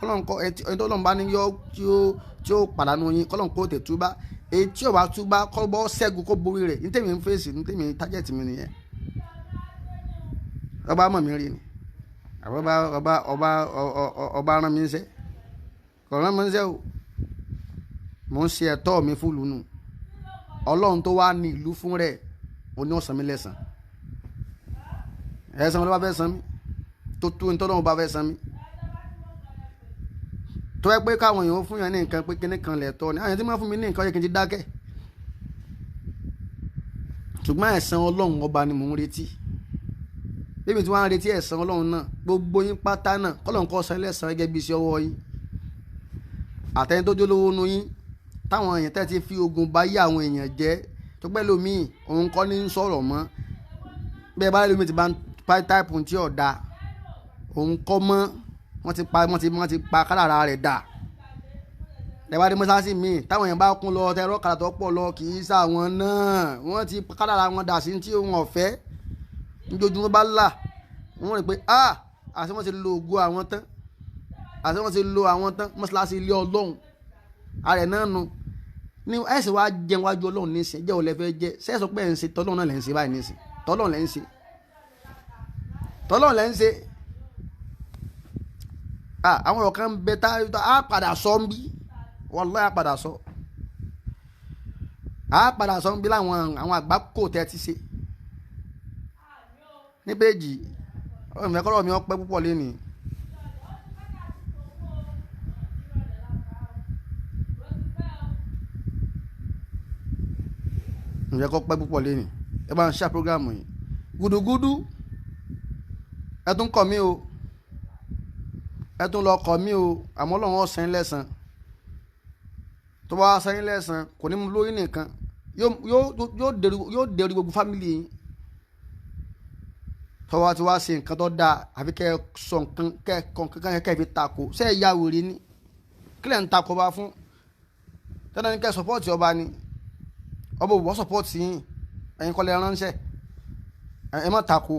kọ́lọ́n kọ́ ẹni tó lọ́n bá ní yọ tí ó pàdánù yín kọ́lọ́n kọ́ tẹ̀ túbá èyí tí ò bá túbá kọ́ bọ́ ṣẹ́gun kó borí rẹ̀ ní tèmi ń fèsì ní tèmi tájẹ̀tì mi nìyẹn ọba mọ̀ mi rí ni ọba rán mi ń ṣe kọ̀ rán mi ń ṣe o mo ń ṣe ẹ̀tọ́ mi fún lùnú ọlọ́run tó wá ní ìlú fún rẹ̀ oní ọ̀sán mi lẹ́sàn ẹ̀sán ló bá fẹ́ san mí tó tó ní tọ́lọ́run bá fẹ́ san mí tó ẹ pé káwọn èèyàn fún yàn ní nǹkan pé kíní kan lẹ̀tọ́ ni àyàn tí wọ́n fún mi ní nǹkan yẹ kí n ti dákẹ́ ṣùgbọ́n ẹ̀san ọlọ́run ọba ni mò ń retí bébí tí wọ́n á retí ẹ̀san ọlọ́run náà gbogbo yín pátá náà kọ́lọ́run kó san lẹ́san gẹ́gẹ́ bí iṣẹ́ ọwọ́ yín àtẹ̀yìn tó jólówó nu yín táwọn èèyàn tẹ́ ti fi ogun bá yí àwọn èèyàn jẹ́ tó pẹ́ lómi òun kọ́ ní sọ̀rọ̀ mọ́ bẹ́ẹ̀ bá lómi ti bá ń pa táìpù tí ọ̀dà òun kọ́ mọ́ wọ́n ti pa kádàrá rẹ̀ dà lẹ́wọ́n adé mọ́sáàsì míì táwọn èèyàn bá kún lọ tẹ́rọ kàrà tó pọ̀ lọ kì í sàwọn náà wọ́n ti kádàrá wọn dà sí tí òun ọ̀fẹ́ níjojúmọ́ bá là wọ́n rí pé àti wọ́n ti lo ògo àwọn tán àti wọ́n ti lo àwọn tán mọ́sálásí ilé ọlọ́run ààrẹ náà nu ní ẹ̀sìn wa jẹun wájú ọlọ́run nísìn jẹ́ òun lẹ́fẹ́ jẹ́ sẹ́sọ pé ẹ̀ ń ṣe tọ́lọ́run náà lẹ́ ń ṣe báyìí nísìn tọ́lọ́run lẹ́ ń ṣe tọ́lọ́run lẹ́ ń ṣe àwọn ọ̀rọ̀ kan bẹ tá a padà sọ ń bí wallahi a padà sọ ń bí láwọn àwọn àgbákò tẹ́ ti ṣe ní péjì ọ̀rọ̀ mi ẹ̀kọ́rọ̀ mi ọpẹ́ púpọ̀ lénìí. ǹjẹ́ kọ́ pẹ́ púpọ̀ lẹ́nu ẹ bá ń ṣá prógrámù yìí gúdúgúdú ẹ tún kọ̀ mí o ẹ tún lọ kọ̀ mí o àmọ́ Ọlọ́run ó san lẹ́san tó bá san lẹ́san kò ní mú lórí nìkan yóò dẹrù gbogbo fámìlì yìí tọ́wọ́ ti wá ṣe nǹkan tó dáa àfi kẹ́ ẹ sọ nǹkan kẹ́ ẹ fi takò ṣé ẹ ya wèrè ni kílẹ̀ ń takò bá fún tẹ́lẹ̀ ní kẹ́ ẹ sọ́pọ́ọ̀tì ọba ni ọba òwò support yín ẹ̀yin kọ́lẹ̀ ránṣẹ́ ẹ má tako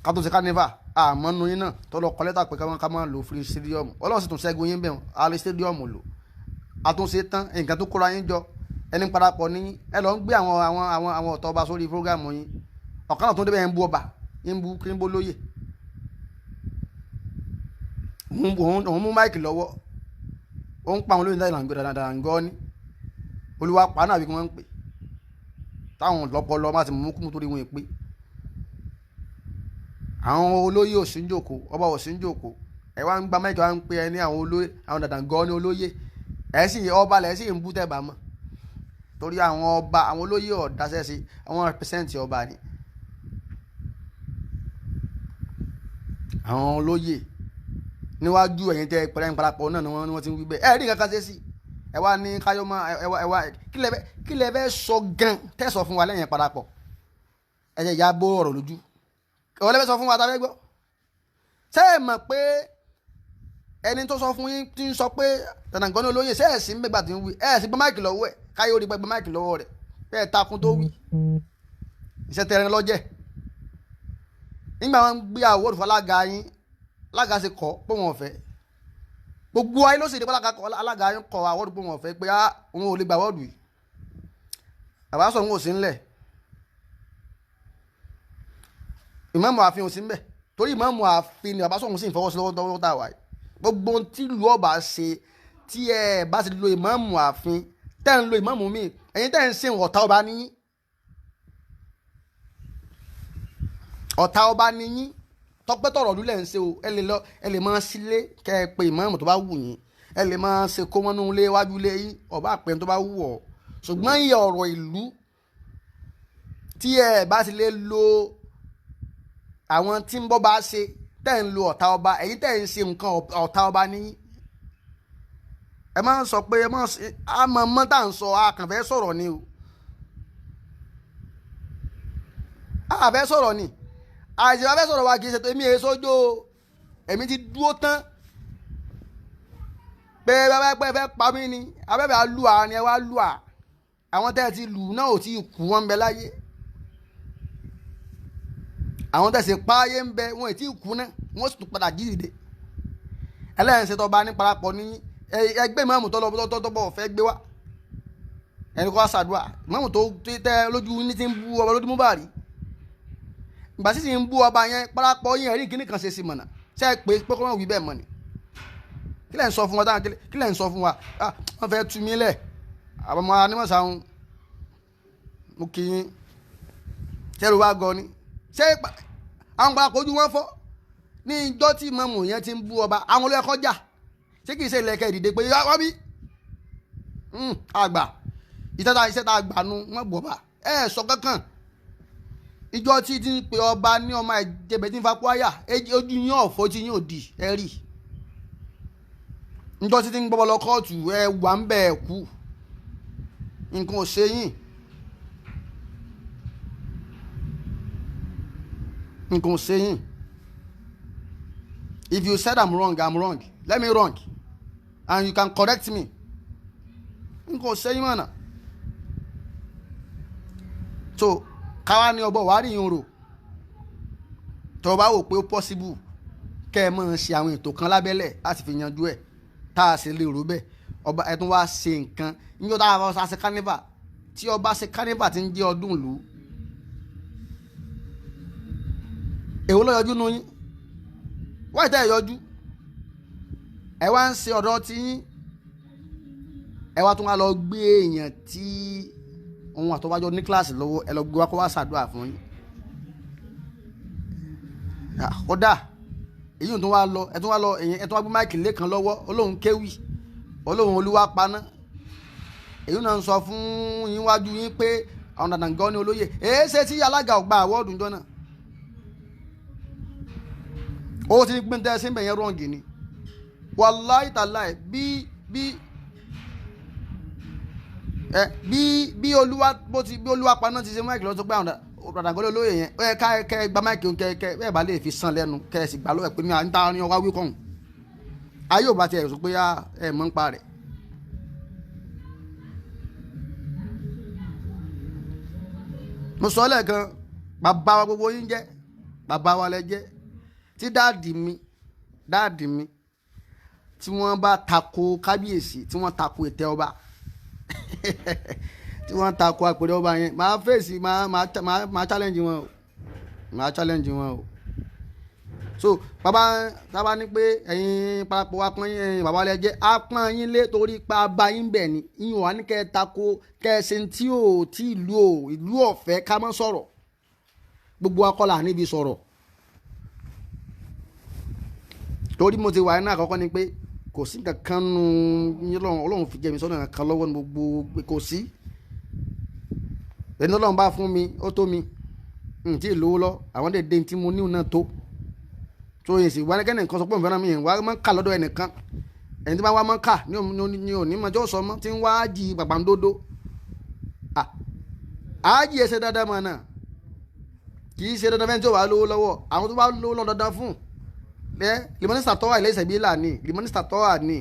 kátó ṣe carnival àmọ́ nu yín náà tọ́lọ kọ́lẹ́tà pé ká máa lò free stadium ọlọ́run sì tún ṣẹ́gun yín bẹ̀rù alẹ́ stadium lò àtúnṣe tán nǹkan tó kóra yín jọ ẹni parapọ̀ ní ẹ lọ ń gbé àwọn ọ̀tọ̀ ọba sórí fúrógámù yín ọ̀kan náà tó débẹ̀ ń bú ọba ń bú kí ń bó lóye òun mú máìkì lọ́wọ́ ó ń pa àwọn olóyìn dáadáa ń gọ́ ni olúwa pa náà bí wọ́n ń pè táwọn lọ́pọ̀lọ́ máa ti mú kúmú torí wọn pé àwọn olóyè òsínjòkó ọba òsínjòkó ẹ wá ń gba mẹ́jọ wá ń pè ẹ ní àwọn olóyè àwọn dàdàngọ́ ní olóyè ẹ sì ọba lẹ̀ sì ń bú tẹ̀bà mọ́ torí àwọn ọba àwọn olóyè ọ̀dáṣẹ́ sí àwọn rẹpẹsẹ́ǹtì ọba ni àwọn olóyè níwájú ẹ̀yìn tẹ́ pẹ̀lẹ́ ìparapọ̀ náà ni wọ́n ti ń wí bẹ́ẹ̀ ẹ rí nǹkan kan ṣe sí ẹ wá ní káyọ́mọ ẹ wá kí lẹ fẹ́ sọ gan tẹ́sọ̀ fún wa lẹ́yìn parapọ̀ ẹ jẹ́ ìyá bó ọ̀rọ̀ lójú ọ̀rọ̀ lẹ fẹ́ sọ fún wa tá a fẹ́ gbọ́ ṣé ẹ mọ̀ pé ẹni tó sọ fún yín tí ń sọ pé Dandan ní olóyè ṣé ẹ̀ sí ń gbẹ̀gbà tí ń wí ẹ̀ sí gbọ́ máìkì lọ́wọ́ ẹ̀ káyọ̀ orí gbẹ̀gbẹ̀ máìkì lọ́wọ́ rẹ̀ bẹ́ẹ̀ takun tó wí iṣẹ́ tẹ̀rẹ̀ lọ́jẹ̀ nígbà wọn gbé àwọ̀dù fún alága ṣe kọ́ pé wọn ò fẹ́ gbogbo ayé ló sì dé pé alága yín kọ àwọ́dù pé wọ́n fẹ́ pé òun ò lè gba àwọ́dù yìí àbá sọ òun ò sí ńlẹ̀ ìmáàmù ààfin ò sí ń bẹ̀ torí ìmáàmù ààfin ni bàbá sọ̀hún sì ń fọwọ́ sí lọ́wọ́ tá a wà yìí gbogbo tí ìlú ọba ṣe tí ẹ bá ti lo ìmáàmù ààfin tẹ́ ń lo ìmáàmù míì ẹ̀yin tẹ́ ń ṣe ọ̀tá ọba níyí ọ̀tá ọba níyí tọpẹ́tọ̀rọ̀ ọdún lẹ̀ ń ṣe o ẹ lè máa sílé kẹ́ ẹ pé ìmáàmù tó bá wù yín ẹ lè máa ṣe kó mọ́nú ilé wájú ilé yín ọba àpẹẹrẹ tó bá wù ọ́ ṣùgbọ́n iye ọ̀rọ̀ ìlú tí ẹ bá ti lè lo àwọn tí ń bọ́ bá ṣe tẹ́ ń lo ọ̀tá ọba ẹ̀yin tẹ́ ń ṣe nǹkan ọ̀tá ọba níyí ẹ máa ń sọ pé ẹ máa àmọ́ mọ́ tá à ń sọ àkànfẹ́ sọ̀rọ̀ ni o àfẹ́ sọ̀rọ̀ ni àìsàn afẹ́ sọ̀rọ̀ wa kì í ṣe tó èmi èso jó èmi ti dúró tán pé bẹ́ẹ̀ fẹ́ pa mí ni abẹ́bẹ́ lù à ni ẹ wá lù à àwọn tẹ́ ẹ ti lù náà ò tí ì kú wọn ń bẹ láyé àwọn tẹ́ ẹ sì pa ayé ń bẹ wọn ò tí ì kú náà wọ́n sì tún padà jí dìde ẹlẹ́yìn ṣètò ọba ní parapọ̀ ní ẹgbẹ́ ìmáàmù tọ́lọ́bọ̀ fẹ́ gbé wá ẹni kọ́ ṣàdúrà ìmáàmù tó tẹ́ lójú ní ti ń bú ọba lójú mú bàrí ìgbà sísì ń bú ọba yẹn parapọ̀ yẹn rí kíní kan ṣe sí mọ̀nà ṣe é pé kọ́ wọ́n wí bẹ́ẹ̀ mọ̀ ni kí lẹ̀ ń sọ fún wa táwọn kí lẹ̀ ń sọ fún wa wọ́n fẹ́ tú mí lẹ̀ àwọn ọmọ anímọ̀sáhùn mo kì í ṣẹ́rù wá gan ni ṣé àwọn parapọ̀ ojú wọn fọ́ ní ìjọ tí ìmáàmù yẹn ti ń bú ọba àwọn olóyè kọjá ṣé kìí ṣe ilẹ̀kẹ̀ ìdìde pé wọ́n bí àgbà iṣẹ́ tá a gbà nu wọ́n bọ̀ bá sọ kankan ìjọ tí ti ń pe ọba ní ọmọ ẹ̀jẹ̀bẹ̀ tí ń fapá àyà ojú yín ọ̀fọ́ tí yín ò di ẹ rí ìjọ tí ti ń gbọ́ lọ kóòtù ẹ wà ń bẹ̀ ẹ̀ kú nǹkan ò ṣe yín nǹkan ò ṣe yín if you said I'm wrong let me wrong and you can correct me nǹkan ò ṣe yín mọ̀nà so káwá ní ọbọ̀ wàá rí yín rò tó o bá wò pé ó possible kẹ́ ẹ máa ṣe àwọn ètò kan lábẹ́lẹ̀ láti fi yanjú ẹ̀ tá a sì lè rò bẹ́ẹ̀ ọba ẹ̀ tún wá ṣe nǹkan níjọ́ tá a bá ṣe carnival tí ọba ṣe carnival ti ń jẹ́ ọdún ìlú èwo ló yọjú nù yín wáyé tẹ́ ẹ yọjú ẹ wá ń ṣe ọ̀dọ́ tí yín ẹ wá tún wá lọ gbé èèyàn tí òun àtọ́wájọ́ ní kíláàsì lọ́wọ́ ẹ lọ gbé wá kó wá ṣàdúrà fún yín kódà èyí tó wá lọ ẹ tún wá lọ ẹ tún wá gbé máìkì lẹ́kan lọ́wọ́ olóhùn kéwì olóhùn olúwa paná èyí náà ń sọ fún yín wájú yín pé àwọn dandan gan ni olóyè èé ṣe tí alága ọgbà àwọ́ọ̀dù ńjọ́ náà ó ti gbé tẹ́ sí ìbẹ̀yẹn rọ̀ǹgì ni wàláì tàláì bí olúwa bó ti bí olúwa paná ti ṣe máìkì lọ́tọ́ pé àwọn ọ̀dàgọ́lẹ̀ olóyè yẹn ó yẹ ká gba máìkì kẹ bẹ́ẹ̀ bá lè fi sàn lẹ́nu kẹ sì gbà lọ́wọ́ pé ní à ń ta ní ọwá wí kọ́hún ayé ò bá tiẹ̀ sọ pé ẹ mọ̀ ń pa rẹ̀. mo sọ lẹ́ẹ̀kan bàbá wa gbogbo yín jẹ́ bàbá wa lẹ jẹ́ tí dáàdì mi tí wọ́n bá tako kábíyèsí tí wọ́n tako ìtẹ́ ọba tí wọ́n tako àpèrè ọba yẹn máa fèsì máa challenge wọn o máa challenge wọn o so bàbá ní pé ẹ̀yin parapọ̀ wa pọ́n yín bàbá lẹ jẹ́ á pọ́n yín lé torí pa bá yín bẹ̀ ni yín wà ní kẹ́ ẹ tako kẹ́ ẹ ṣe tí ò tí ìlú ọ̀fẹ́ ká má sọ̀rọ̀ gbogbo akọ́là níbi sọ̀rọ̀ torí mo ti wà ní àkọ́kọ́ ni pé kò sí kankan nu ọlọ́run fi jẹ́ mi sọ́nà kan lọ́wọ́ ní gbogbo kò sí ẹni ọlọ́run bá fún mi ó tó mi tí ì lówó lọ àwọn dèdè tí mo níwò náà tó yẹn sì wá kẹ́ni nǹkan sọ pé òun fẹ́ràn mi yẹn wá máa ń kà lọ́dọ̀ ẹnìkan ẹni tí wọ́n máa ń kà ní òní mọ̀jọ́ sọ mọ́ tí ń wá jí pàpàǹdodo àájì ẹsẹ̀ dáadáa mọ̀ náà kì í ṣe dandan fẹ́ni tí ó wà lówó lọ́wọ́ àwọn tó bá lówó lọ́ dandan fún limonista tọ́wà ilé ìṣẹ̀bílà ni limonista tọ́wà ni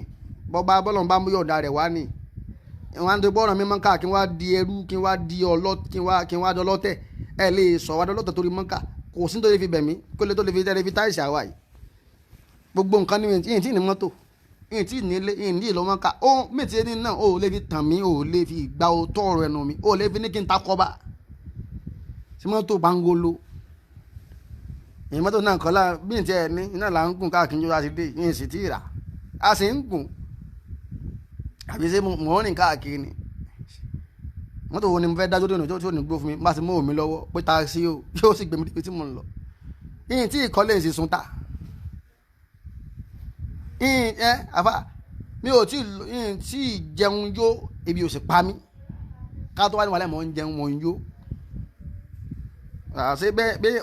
bọ́ba bọ́lọ̀n bá mú yọ̀ọ̀dà rẹ̀ wá ni wọ́n á ń gbọ́ ọ̀ràn mi mọ́ká kí wọ́n á di ẹrú kí wọ́n á di ọlọ́tẹ̀ ẹ lè sọ wá dọ́lọ́tẹ̀ torí mọ́ká kò sí tó lè fi bẹ̀mí kó lè tó lè fi tẹ́lẹ̀ fi táìsì àwa yìí gbogbo nǹkan ní ìyẹn tí ní mọ́tò ìyẹn tí ní ilé ìyẹn ní ìlú mọ́ká ó mìtì ẹni náà ó lè fi tàn mí ó lè fi gba òótọ́ ọ̀rọ̀ ẹnu mi ó lè fi ní kí n takọ́ba sí mọ́tò pangolo ìyẹn mọ́tò náà kọ́ bí n tiẹ̀ ní iná là ń gùn káàkiri jọ láti dé yín sì tí ì rà á sì ń gùn àbí ṣé mò ń rìn káàkiri ni mọ́tò wo ni mo fẹ́ dájú lónìí tí ò ní gbó fún mi bá ti mú òmí lọ́wọ́ pé táàsì yóò sì gbé mi débi tí mo ń lọ yín tí ìkọ́lé ń sì sun ta yín àfa mi ò tí ì jẹun yó ebi ò sì pa mí ká tó wá ní wàhálà mọ̀ ń jẹun mọ̀ ń yó àṣé bẹ́ẹ̀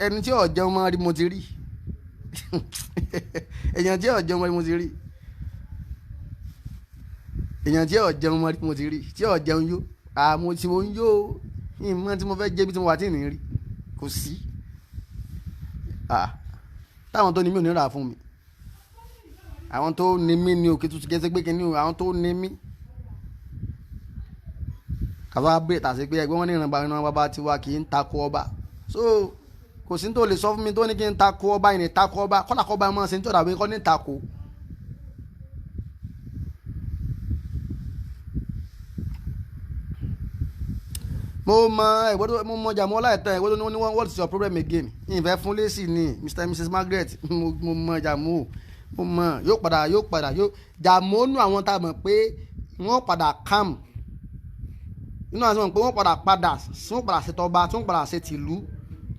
ẹni tí ò jẹun máa rí mo ti rí èèyàn tí ò jẹun máa rí mo ti rí èèyàn tí ò jẹun máa rí mo ti rí tí ò jẹun yó àmọ́ tí mo ń yó ìmọ̀ tí mo fẹ́ jẹ́ bí tí mo wà tí ì ní rí kò sí táwọn tó ní mí ò ní rà fún mi àwọn tó ní mí ní òkè tó ti gẹ́sẹ́ pé kí ni àwọn tó ní mí kàfá bèrè tàṣí pé ẹgbẹ́ wọn ní ìran bàbá tiwa kì í takò ọba so kò sí tó lè sọ fún mi tó ní kí n takò ọba yìí ní takò ọba kọ́lá kọ́ ọba mọ́ ṣe ń tọ́ra pé kọ́ ní takò. mo mọ jàmọ́ láìtọ́ ẹ̀gbọ́n tó ní what is your problem again ìfẹ́ fún lẹ́sì ni Mr and Mrs Margaret mo mọ jàmọ́ mo mọ yóò padà jàmọ́ nù àwọn tá a mọ̀ pé wọ́n padà calm inú àti wọn pé wọ́n padà ṣe tọba tí wọ́n padà ṣe tìlú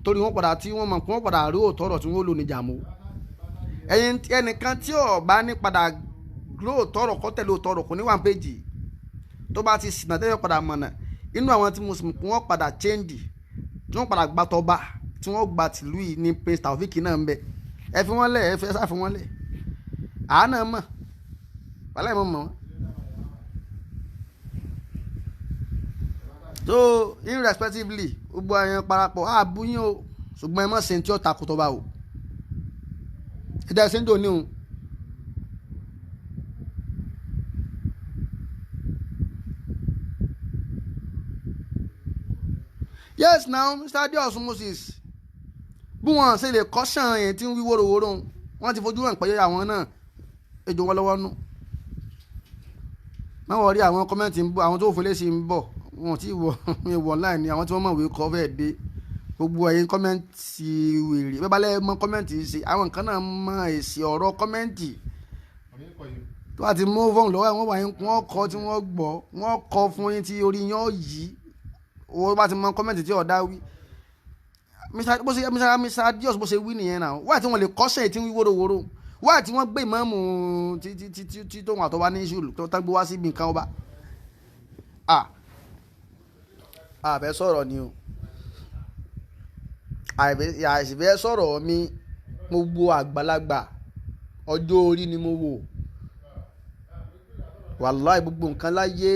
torí wọ́n padà tí wọ́n mọ̀ pé wọ́n padà rí òótọ́ ọ̀rọ̀ tí wọ́n lò ní jàmọ́ ẹnìkan tí ò bá ní padà rí òótọ́ ọ̀rọ̀ kọ́ tẹ̀lé òótọ́ ọ̀rọ̀ kò ní wà péjì tó bá ti sìnà tẹ́lẹ̀ padà mọ̀nà inú àwọn tí mo sì mọ̀ pé wọ́n padà change tí wọ́n padà gba tọba tí wọ́n gba tìlú yìí ní Prince Taofeek náà ń bẹ ẹ fi wọ́n lẹ̀ ẹ fẹ́ sá fi wọ́n lẹ̀ àánà mọ̀ wàhálà ìmọ̀ mọ̀ wọ́n. So irrespectively gbogbo àyàn parapọ̀ àbúyín o ṣùgbọ́n ẹ mọ̀ sí tí ó takò tọba o ẹ̀dá ẹ̀sìn tó ní o. Yes now Mr. Adeosun Moses bí wọ́n ṣe lè kọ́ṣàn yẹn tí ń wí wóróworó wọ́n ti fojú hàn pé àwọn náà ejò wọn lọ́wọ́ nù má wọ́n rí àwọn kọ́mẹ́ǹtì ń bọ̀ àwọn tó fọlé sí ń bọ̀ wọn tí wọ̀ láì ní àwọn tí wọ́n mọ̀ wí kọ́ fẹ́ẹ́ dé gbogbo ẹ̀yin kọ́mẹ́ǹtì wèrè bẹ́ẹ̀ bá lẹ́ mọ́ kọ́mẹ́ǹtì ṣe àwọn nǹkan náà mọ èsì ọ̀rọ̀ kọ́mẹ́ǹtì tó bá ti mú fóònù lọ́wọ́ àwọn wọ̀nyí wọ́n kọ́ tí wọ́n gbọ́ wọ́n kọ́ fún yín tí orí yín ó yí owó bá ti mọ kọ́mẹ́ǹtì tí ọ̀dá wí Mr. Adeosun bó ṣe wí nìyẹn náà wáyà tí wọ́n lè kọ́ṣẹ́ tí ń wí wóróworó wáyà tí wọ́n gbé ìmáàmù tí tóun àtọ́wá ní ìṣòlù tó tán gbé wá síbi nǹkan ọba àfẹ́ sọ̀rọ̀ ni o àìsìfẹ́ sọ̀rọ̀ mi mo wo àgbàlagbà ọjọ́ orí ni mo wò wàláì gbogbo nǹkan láyé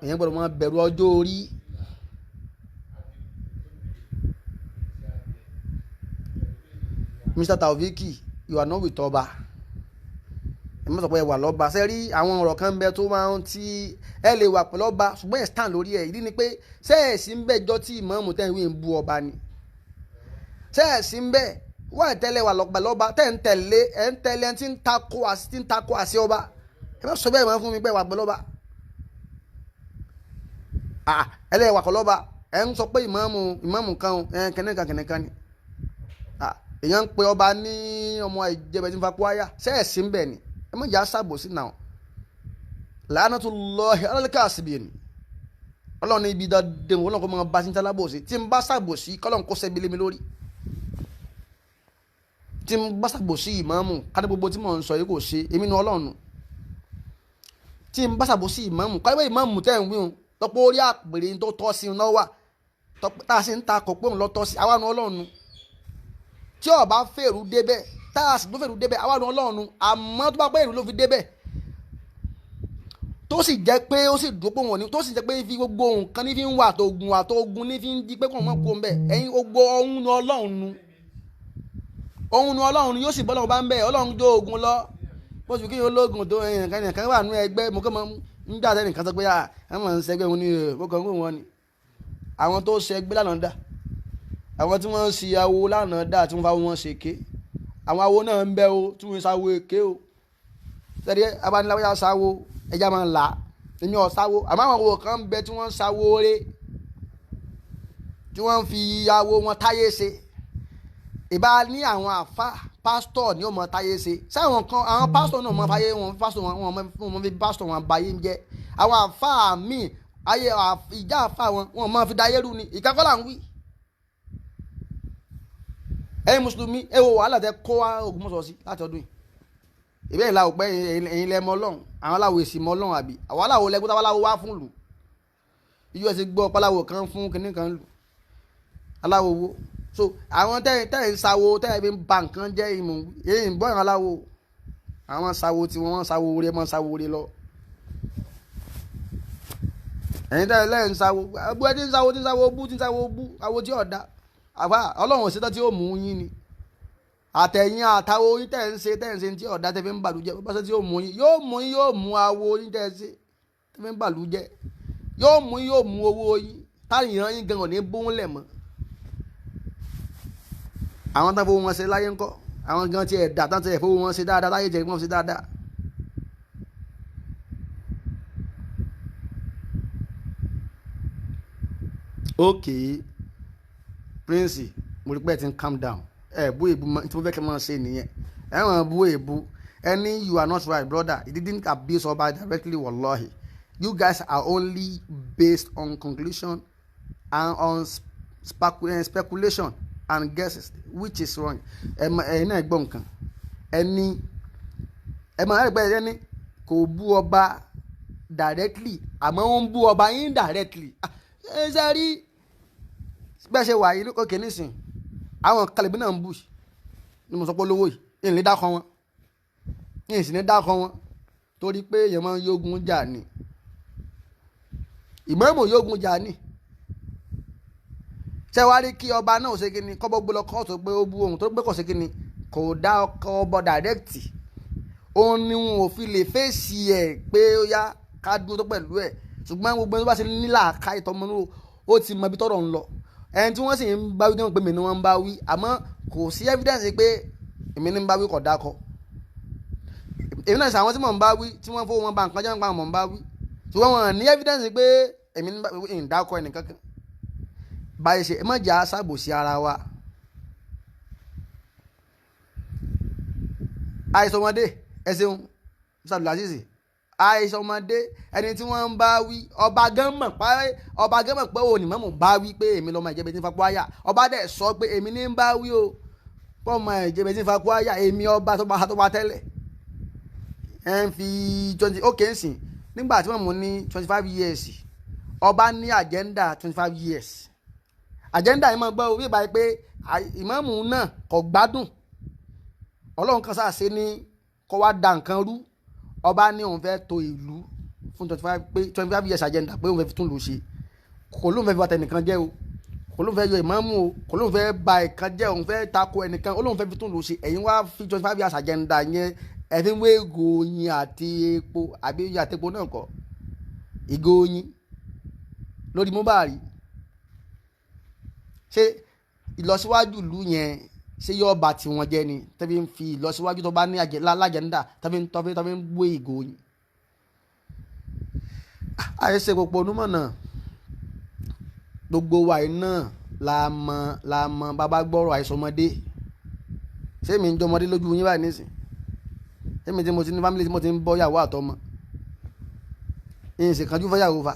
èèyàn gbọ́dọ̀ máa bẹ̀rù ọjọ́ orí. Mr. Taofeek you are not with ọba ẹ mọ̀ sọ pé ẹ wà lọ́ba ṣe rí àwọn ọ̀rọ̀ kan bẹ tó máa ń tí ẹ lè wà pẹ̀lú ọba ṣùgbọ́n ẹ̀ stand lórí ẹ̀ ìdí ni pé ṣẹ́ẹ̀sì ń bẹ̀ jọ tí ìmáàmù tẹ̀ ń wí ń bu ọba ni ṣẹ́ẹ̀sì ń bẹ̀ wà tẹ́lẹ̀ wà pẹ̀lú ọba tẹ̀ ń tẹ̀lé ẹ̀ ń tẹ̀lé ẹ̀ tí ń takò àṣẹ ọba ẹ má sọ bẹ́ẹ̀ máa fún mi pé wà pẹ̀lú ọba ẹ lè wà pẹ̀lú ọba ẹ ń sọ pé ìmáàmù kan kẹ́nìkan ni èèyàn ń pe ọba ní ọmọ ìjẹbẹ tí ń fapò àyà ṣẹ́ẹ̀sì ń bẹ̀ ni ẹ mọ̀ ìyá ṣàbòsí náà la'natullahi 'alal kasibin ọlọ́run ibi dandan ọlọ́run kò máa bá sí ní tálábòsí tí ń bá ṣàbòsí kọ́lọ́run kó sẹ́bi lé mi lórí tí ń bá ṣàbòsí ìmáàmù kádé gbogbo tí mò ń sọ yìí kò ṣe èmi nu ọlọ́run tí ń bá ṣàbòsí ìmáàmù kádé ìmáàmù tẹ̀ ń wíhun tọ́pọ̀ orí àpèrè tó tọ́ sí iná wà tá a sì ń ta kò pé òun lọ tọ́ sí àwa nu ọlọ́run tí ọba fèrú débẹ̀ tá a sì tó fèrú débẹ̀ àwa nu ọlọ́run àmọ́ tó bá pẹ́ èrú ló fi débẹ̀ tó sì jẹ́ pé ó sì dúró pé wọ́n ní tó sì jẹ́ pé fi gbogbo nǹkan ní fi ń wà àtògùn ní fi ń di pé kò mọ̀ kó ń bẹ̀ ẹ̀yin gbogbo ọ̀hún nu ọlọ́run yóò sì bọ́lọ́run bá ń bẹ̀ ọlọ́run jó ogun lọ bó ti kí yóò lóògùn tó ẹnìkan wà nú ẹgbẹ́ mo kàn mọ́ ń gbà tẹ́ nìkan sọ pé ẹ mọ̀ ń sẹ́gbẹ́ wọn ni mo kàn ń wò wọ́n ni àwọn tó ṣẹgbẹ́ lánàá dà àwọn tí wọ́n ń ṣe awo lánàá dà tí wọ́n fa wọn ṣe ké àwọn awo náà ń bẹ o tí wọ́n ń sáwó èké o sẹ́dí abániláwọ́ yà sáwó ẹja máa ń là èmi ọ̀ sáwó àmọ́ àwọn owó kan ń bẹ tí wọ́n ń sáwó ré tí wọ́n ń fi awo wọn táyé ṣe ìbá ní àwọn àfa pásítọ̀ ní ọmọ táyé ṣe sáwọn kan àwọn pásítọ̀ náà mọ fáyé wọn pásítọ̀ wọn fi pásítọ̀ wọn báyé ń jẹ́ àwọn àfa míì ayé ìjà àfa wọn mọ fi dáyé rú ni ìkákọ́ là ń wí. ẹ̀yin mùsùlùmí ẹ wo wàhálà tẹ kó wá Ògbómọ̀ṣọ́ sí láti ọdún yìí ìbéèrè ńlá òpẹ́ ẹ̀yin lẹ mọ Ọlọ́run àwọn aláwo èsì mọ Ọlọ́run àbí àwọn aláwo lẹgbẹ́ táwọn aláwo wá fún lù ìjọ ẹ ti gbọ́ páláwo kan fún kinní kan lù aláwo wo so àwọn tẹ́yìn ń sawo tẹ́yìn fi ń ba nǹkan jẹ́ ìmọ̀ èyí ń bọ́ ìran aláwo àwọn sawo tí wọ́n sawo orí ẹ̀ mọ́ sawo orí lọ ẹ̀yin tẹ́yìn lẹ́yìn ń sawo ẹgbẹ́ tí ń sawo bú awo tí ọ̀dà àbá Ọlọ́run òṣèlú tí ó mú yín ni àtẹ̀yìn àtàwọn oyin tẹ̀ ń ṣe tí ọ̀dà tẹ́ fi ń bàlújẹ́ bó bá ṣe tí yóò mú yín yóò mú awo oyin tẹ́ ṣe tẹ́ fi ń bàlújẹ́ yóò mú owó oyin táyìn yín gan ò ní bóun lẹ̀ mọ́ àwọn tán fowó wọn ṣe láyé ńkọ́ àwọn gan ti ẹ̀dá tán ti ẹ̀ fowó wọn ṣe dáadáa láyé jẹ́ wọn ṣe dáadáa. Okay Prince mo rí pé ẹ ti ń calm down bú èbú tí mo fẹ́ kí n máa ṣe nìyẹn wọ́n bú èbú ẹni you are not right brother he didn't abuse Ọba directly wallahi you guys are only based on conclusion and on speculation and guesses which is wrong ẹ̀yin náà gbọ́ nǹkan ẹni máa rí pé ẹni kò bú Ọba directly àmọ́ wọ́n ń bú Ọba indirectly ẹ ṣe rí bẹ́ẹ̀ ṣe wà yìí lókè nísìn àwọn kalẹ̀bí náà ń bù ní mo sọ pé olówó yìí èyí lè dákọ̀ wọn èyí sì ní dákọ̀ wọn torí pé èèyàn máa ń yógun jà ní ìmọ̀ọ́mọ̀ yógun jà ní ṣé wàá rí kí Ọba náà ṣe kíni kọ́bọ̀ gbé lọ kóòtù pé ó bú ohun tó gbé kọ̀ ṣe kíni kò dá ọkọ̀ ọbọ̀ dàrẹ́kìtì òun ni wọn ò fi lè fèsì ẹ̀ pé ó yá ká dúró tó pẹ̀lú ẹ̀ ṣùgbọ́n gbogbo ẹni tó bá ṣe nílà ká ìtọ́mọ́nú ó ti mọ ibi tọ́rọ̀ ń lọ ẹni tí wọ́n sì ń bá wí gẹ́gẹ́ pé mi ni wọ́n ń bá wí àmọ́ kò sí evidence pé èmi ní ń bá wí kò dákọ̀ èmi náà sì àwọn tí mò ń bá wí tí wọ́n fowó wọn bá nǹkan jẹ́ nípa mò ń bá wí ṣùgbọ́n wọn ní evidence pé èmi ní ń dákọ̀ ẹnìkankan báyìí ṣe ẹ má jà sábòsí ara wa àìsàn ọmọdé ẹ ṣeun sàdùlà àṣìṣe àìsàn ọmọdé ẹni tí wọ́n ń bá wí Ọba gan mọ̀ pé òní mọ̀mọ́ bá wí pé èmi lọ́mọ ìjẹ́bẹ tí ń fakú àyà Ọba dẹ̀ sọ pé èmi ní ń bá wí o pọ́mọ ìjẹ́bẹ tí ń fakú àyà èmi Ọba tó bá tẹ́lẹ̀ ẹ̀ ń fi 20 okay nsìn nígbà tí wọ́n mú ní 25 years Ọba ní agenda 25 years agenda yìí máa gbọ́ wí báyìí pé ìmáàmù náà kò gbádùn Ọlọ́run kan sáà ṣe ní kó wá da nǹkan rú Ọba ní òun fẹ́ to ìlú fún 25 years agenda pé òun fẹ́ fi tún lù ṣe kò lóun fẹ́ fi wàtẹ̀ nìkan jẹ́ o kò lóun fẹ́ yọ ìmáàmù o kò lóun fẹ́ ba ẹ̀kan jẹ́ òun fẹ́ tako ẹnìkan ó lóun fẹ́ fi tún lù ṣe ẹ̀yin wá fi 25 years agenda yẹn ẹ fi ń wé ìgò oyin àti epo àbí oyin àti epo náà kọ́ ìgò oyin lórí Mohbad ṣé ìlọsíwájú ìlú yẹn ṣé yóò bá tiwọn jẹ ni tẹ́bí ń fi ìlọsíwájú tó bá ní lájẹ̀ndà tẹ́bí ń gbé ìgò yìí àìsè gbogbo onímọ̀ náà gbogbo wa iná la mọ bàbá gbọ́rọ̀ àìsàn ọmọdé ṣé mi ń jọ ọmọdé lójú yín báyìí nísìn ṣé mi tí mo ti ní fámìlì tí mo ti ń bọ́ yàwó àtọmọ ìyìn sì kanjú fẹ́yàwó fa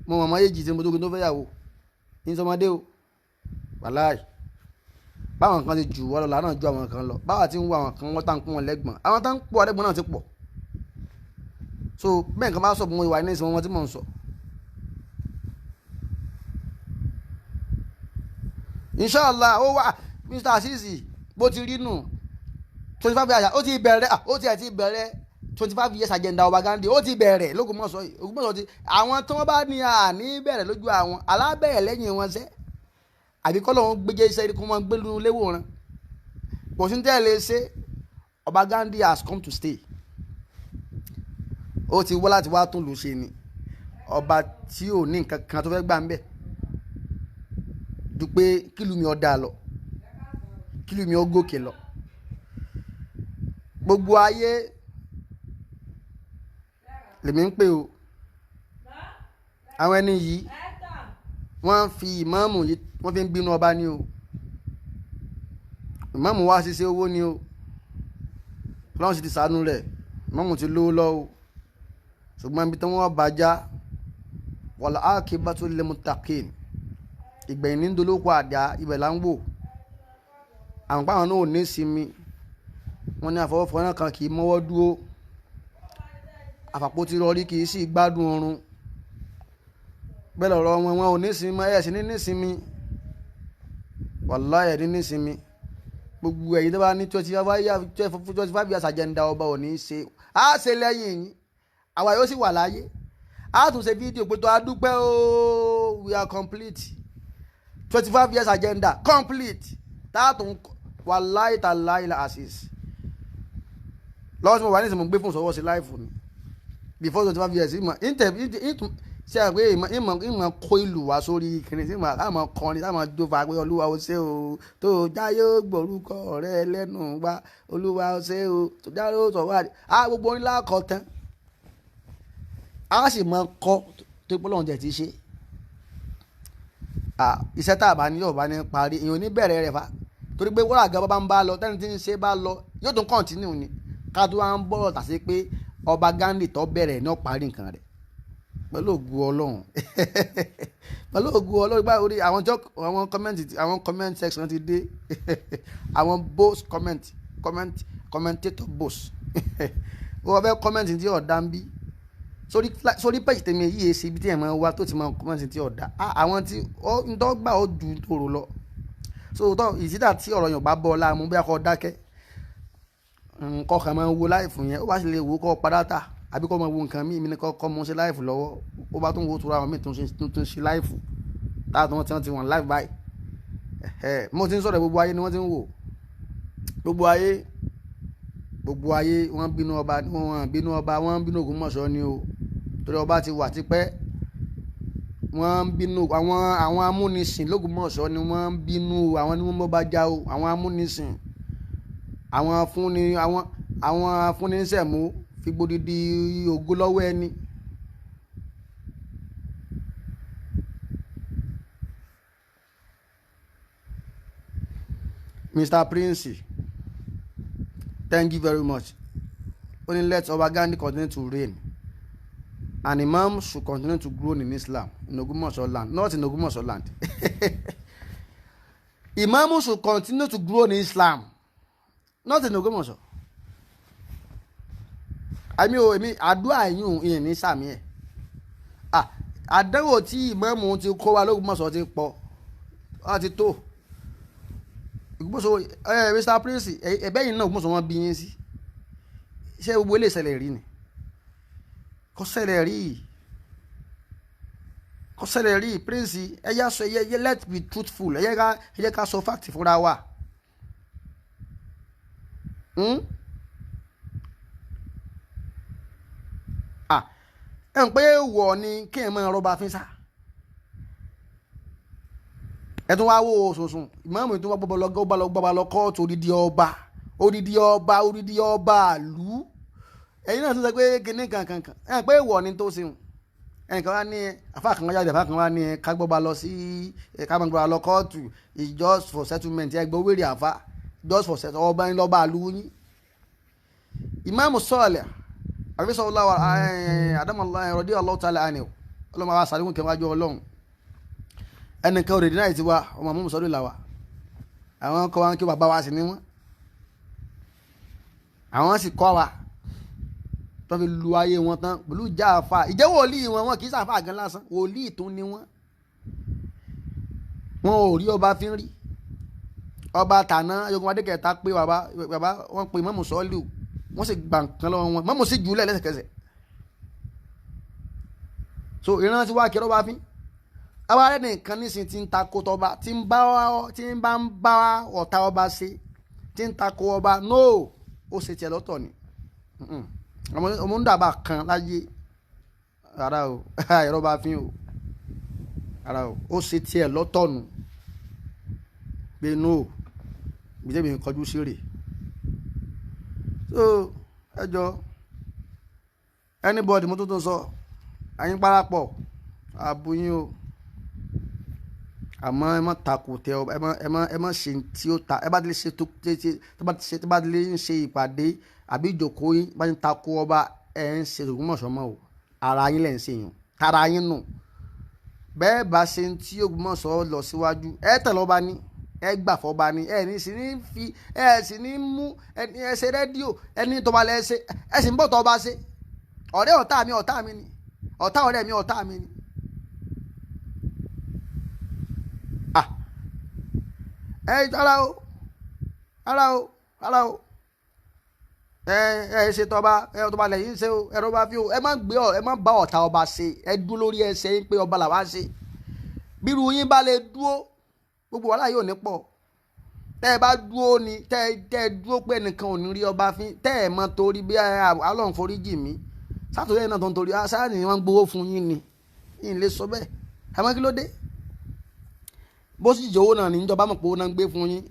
mo mọ̀ mọ́ èjì tí mo tó kí n tó fẹ́yàwó ìyìn sọmọdé o wàláì báwọn kan ti jù wọ́n lọ làánà ju àwọn kan lọ báwa ti ń wo àwọn kan wọ́n tá ń pọ́n wọn lẹ́gbọ̀n àwọn tá ń pọ̀ lẹ́gbọ̀n náà ti pọ̀ so bẹ́ẹ̀ nǹkan bá sọ fún wọn ìwà ní ìsìn wọn tí mò ń sọ. inshallah ó wà Mr. Asisi bó ti rí nù 25 years ó ti bẹ̀rẹ̀ 25 years agenda Ọba Ghandi ó ti bẹ̀rẹ̀ l'Ógbómọ̀ṣọ́ yìí Ògbómọ̀ṣọ́ ti àwọn tí wọ́n bá ní àní bẹ̀rẹ̀ lójú àwọn alábẹ̀rẹ̀ lẹ́yìn wọn sẹ́ àbí kọ́ lóun gbéjẹ́ iṣẹ́ kó wọ́n gbé lu léwòrán kò sí tẹ́lẹ̀ ṣe Ọba Ghandi has come to stay ó ti wá láti wá tún lù ṣe ni ọba tí ò ní nǹkan kan tó fẹ́ gbà ń bẹ̀ ju pé kílù mi ó dá lọ kílù mi ó gòkè lọ gbogbo ayé lèmi ń pè o àwọn ẹni yìí wọ́n fi ìmáàmù yìí wọ́n fi ń bínú ọba ní o ìmáàmù wá ṣiṣẹ́ owó ni o ọlọ́run sì ti ṣàánú rẹ̀ ìmáàmù ti lówó lọ́wọ́ ṣùgbọ́n ibi tí wọ́n bá já wal aqibatu lil muttaqin ìgbẹ̀yìn ní dolóko àdá ibẹ̀ là ń wò àwọn pàwọn náà ò ní sinmi wọ́n ní àfọwọ́fọwọ́ kan kì í mọ́wọ́ dúró àfàpò ti rọrí kì í sì gbádùn oorun bẹ́ẹ̀ lọ́rọ̀ wọn ò ní sinmi ẹ̀ sì ní sinmi wàláhì ẹ̀ ní sinmi gbogbo ẹ̀yin tó bá ní 25 years agenda ọba ò ní í ṣe á ṣe lẹ́yìn yín àwa yóò sì wà láyé á tún ṣe fídíò pé tó a dúpẹ́ o we are complete 25 years agenda complete táàtún wàláhì tàláhì àṣìṣ lọ́wọ́ tí mo wà ní ìsìnkú gbé fún sọ́wọ́ sí láìfù ni before 25 years ṣe àgbé ìmọ̀ kó ìlú wá sórí kìnìún sí ìmọ̀ àmọ̀ kọrin táwọn jó fa pé olúwa ó ṣe o tó já yóò gbórúkọ rẹ lẹ́nu wá olúwa ó ṣe o tó já yóò sọ wá gbogbo onílà kọ tán a sì mọ kọ tó pọ́ lọ́wọ́ jẹ̀ ti ṣe iṣẹ́ tá a bá ní yóò bá ní parí èèyàn ní bẹ̀rẹ̀ rẹ̀ fa torí pé wọ́n àga bá ń bá lọ tẹ́ni tí ń ṣe bá lọ yóò tún kọ́ntínú ni ká tó wá ń bọ̀rọ̀ tà sí pé ọba Ghandi tó bẹ̀rẹ̀ náà parí nǹkan rẹ̀ pẹ̀lú ògùn ọlọ́run pẹ̀lú ògùn ọlọ́run báyìí orí àwọn comment section ti dé àwọn boss commentator boss wọ́n fẹ́ comment tí ọ̀dà ń bí sórí page tèmi yìí ṣe ibi tí ẹ̀ máa wá tó ti máa comment tí ọ̀dà àwọn tí ń dọ́gba ó ju tòrò lọ so ìsídà tí ọ̀rọ̀ yàn bá bọ́ ọ láàmú bí a kọ́ dákẹ́ nǹkan kan máa ń wo láìfù yẹn ó bá sì lè wò kọ́ padà tà àbí kọ́ máa wo nǹkan míì mi ní kọ́ mọ́ ṣe láìfù lọ́wọ́ ó bá tún wo tura àwọn míì tó ń ṣe láìfù táàtún wọn ti wọn láìfù báyìí mo ti ń sọ̀rọ̀ gbogbo ayé ni wọ́n ti ń wò gbogbo ayé wọ́n bínú ọba wọ́n bínú Ògbómọ̀ṣọ́ ni o torí ọba ti wà tipẹ́ wọ́n bínú àwọn amúnisìn l'Ógbómọ̀ṣọ́ ni wọ́n bínú àwọn ni wọ́n mọ́ bá já o àwọn amúnisìn àwọn afúnisẹ̀mú fi gbódìdí ògo lọ́wọ́ ẹni. Mr. Prince, thank you very much. Only let Oba Ghandi continue to reign. And Imam should continue to grow in Islam in Ògbómọ̀ṣọ́ land, not in Ògbómọ̀ṣọ́ land. Imam should continue to grow in Islam, not in Ògbómọ̀ṣọ́. Èmi àdúrà yín ìyẹn ní sàmì ẹ̀ àdánwò tí ìmáàmù ti kó wa l'Ógbómọ̀ṣọ́ ti pọ̀ wọ́n ti tó Ògbómọ̀ṣọ́ Mr. Prince ẹ̀bẹ́ yìí náà Ògbómọ̀ṣọ́ wọn bí yín sí iṣẹ́ gbogbo ilé ìṣẹ̀lẹ̀ rí ni kò ṣẹlẹ̀ rí Prince ẹ̀yà sọ ẹ̀yẹ let's be truthful ẹ̀yẹ ká sọ fact fúnra wa. ẹ̀ ń pé wọ̀ ni kí ẹ̀ máa rọ́bà fín sá ẹ̀ tún wá wò ó sùnsùn ìmáàmù tó wá gbọ́bà lọ kóòtù odidi ọba àlú ẹ̀yin náà tó sọ pé kíní kankan ẹ̀ ń pé wọ̀ ni tó ṣeun ẹ̀yìn kan wá ní àfáà kan jáde àfáà kan wá ní ká gbọ́bà lọ sí ká máa gbọ́bà lọ kóòtù it's just for settlement ẹ̀ gbọ́ wèrè àfá just for settlement ọba ń lọ́ba àlú yín ìmáàmù sọ̀ọ̀lẹ̀ àfisọ́lá àdámọ̀lá ẹ̀rọ̀dí ọlọ́tàlá àní ọlọ́mọ àwọn àsàríkùn kẹwàájú ọlọ́run ẹnìkan òrèdí náà ti wá ọmọ mú sọ́dọ̀ ìlàwà àwọn kọ́ wọn kí bàbá wa sì ní wọn àwọn sì kọ́ wa tó fi lu ayé wọn tán pẹ̀lú ìjà àfà ìjẹ́ wòlíì wọn kì í sàfà gan lásán wòlíì tó ní wọn ò rí ọba fi ń rí ọba tàná Ayọ̀kúnmọ́ Adékẹta pé bàbá wọn pe mọ́mù sọ́ọ́lù wọ́n sì gbà nǹkan lọ́wọ́ wọn mọ́mù sí jùlẹ̀ lẹ́sẹ̀kẹsẹ̀ so ìran tí wá kí ọba fi àwa rẹ̀ nìkan nísìn tí ń takò tọba tí ń bá ń bá ọ̀tá ọba ṣe tí ń takò ọba no ó ṣe tiẹ̀ lọ́tọ̀ ni ọmọ ń dàbà kan láyé ara o ìrọba fi o ara o ó ṣe tiẹ̀ lọ́tọ̀ nù pé no gbèdébi kọjú sí rè so ẹjọ anybody mo tó sọ àyín parapọ̀ àbúyín o àmọ́ ẹ má takò tẹ ọba ẹ má ṣe tí ó ta ẹ bá lè ṣe tó bá lè ń ṣe ìpàdé àbí ìjókòó yín bá ń takò ọba ẹ ń ṣe Ògbómọ̀ṣọ́ mọ́ o ara yín lẹ́ ń ṣe yàn tara yín nù bẹ́ẹ̀ bá ṣe tí Ògbómọ̀ṣọ́ lọ síwájú ẹ tẹ̀lé ọba ní ẹ gbà fọba ní ẹ ní sì ní fi ẹ sì ní mú ẹ ṣe rédíò ẹ ní tọba lẹ ṣe ẹ sì ń bọ̀ tọba ṣe ọ̀rẹ́ ọ̀tá mi ni ọ̀tá ọ̀rẹ́ mi ọ̀tá mi ni. ara o ẹ ṣe tọba tọba lẹ́yìn ṣe o ẹ̀rọ bá fi o ẹ má bá ọ̀tá ọba ṣe ẹ dúró lórí ẹsẹ̀ yín pé ọba làwa ṣe bírú yín bá lè dúró gbogbo wàhálà yóò ní pọ̀ tẹ́ ẹ bá dúró ni tẹ́ ẹ dúró pé ẹnìkan ò ní rí ọba fín tẹ́ ẹ mọ torí bí Ọlọ́run foríjì mí sátòlẹ́ náà tó ń torí sáà ni wọ́n ń gbowó fún yín ni yín lè sọ bẹ́ẹ̀ ẹ mọ́ kí ló dé bó sì jẹ́ owó náà ní ìjọba mọ̀ pé owó náà ń gbé fún yín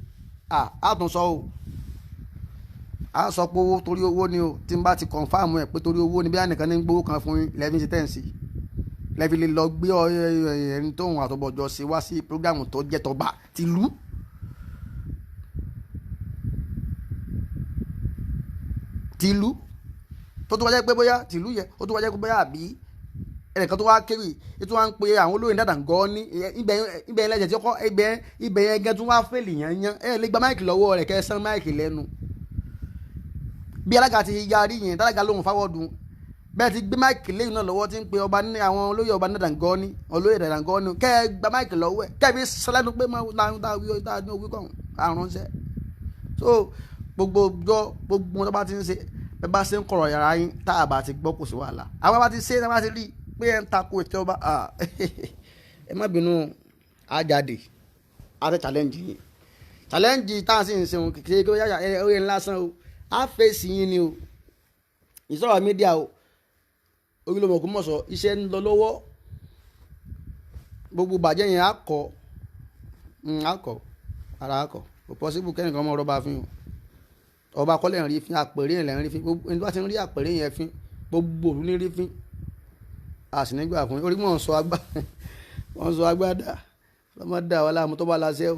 á tún sọ o á sọ pé owó torí owó ni o tí n bá ti kọ̀nfàmù ẹ̀ pé torí owó ni bí ànìkan ní gbowó kan fún yín lẹ́ẹ̀fi ṣe tẹ̀sí lẹ́ẹ̀fi lè lọ gbé ẹni tóun àtọ̀bọ̀jọ ṣe wá sí prógámù tó jẹ́ tọba tìlú. tìlú tó tó wájẹ́ pé bóyá tìlú yẹ ó tó wájẹ́ pé bóyá àbí ẹnìkan tó wá kéwì ètò wa ń pe àwọn olóyìn dàdà ń gọ́ ní ibẹ̀ ẹlẹ́jẹ̀ tí ó kọ́ ibẹ̀ yẹn gẹ́ tó wá fèlì yányán ẹ lè gba máìkì lọ́wọ́ rẹ̀ kẹ́ ẹ sán máìkì lẹ́nu bí alága ti yarí yẹn tálága lóhùn fáwọ́dù bẹ́ẹ̀ ti gbé máìkì lẹ́yìn náà lọ́wọ́ tí ń pe ọba ní àwọn olóyè ọba dàdà ń gọ́ ní olóyè dàdà ń gọ́ ní kẹ́ ẹ gba máìkì lọ́wọ́ ẹ kẹ́ ẹ fi sọlẹ́nu pé àrùn ṣẹ́ so gbogbo tó bá ti ń ṣe bẹ́ẹ̀ bá ṣe ń kọ̀rọ̀ yàrá yín tá a bá ti gbọ́ kò sí wàhálà àwọn bá ti ṣe é tá a bá ti rí pé ẹ ń takò ètò ọba ẹ má bínú àjáde àti challenge tá a sì ń ṣeun kékeré kí ó yáyà orí ńlá sàn o á fèsì yín ni o ìsọ̀rọ̀ mídíà o Orílẹ̀-èdè Ògbómọ̀ṣọ́ iṣẹ́ ń lọ lọ́wọ́ gbogbo bàjẹ́ yẹn á kọ́ ara á kọ́ kò possible kẹ́nìkan mọ́ ọ̀rọ̀ bá fi hàn ọba kọ́lẹ̀ ń rí fín àpèrè yẹn lẹ́ ń rí fín gbogbo ẹni tó bá ti ń rí àpèrè yẹn fín gbogbo òru ní rí fín a sì nígbà fún orí wọn sọ agbádá lọmọ dá wa láàmú tó bá láṣẹ o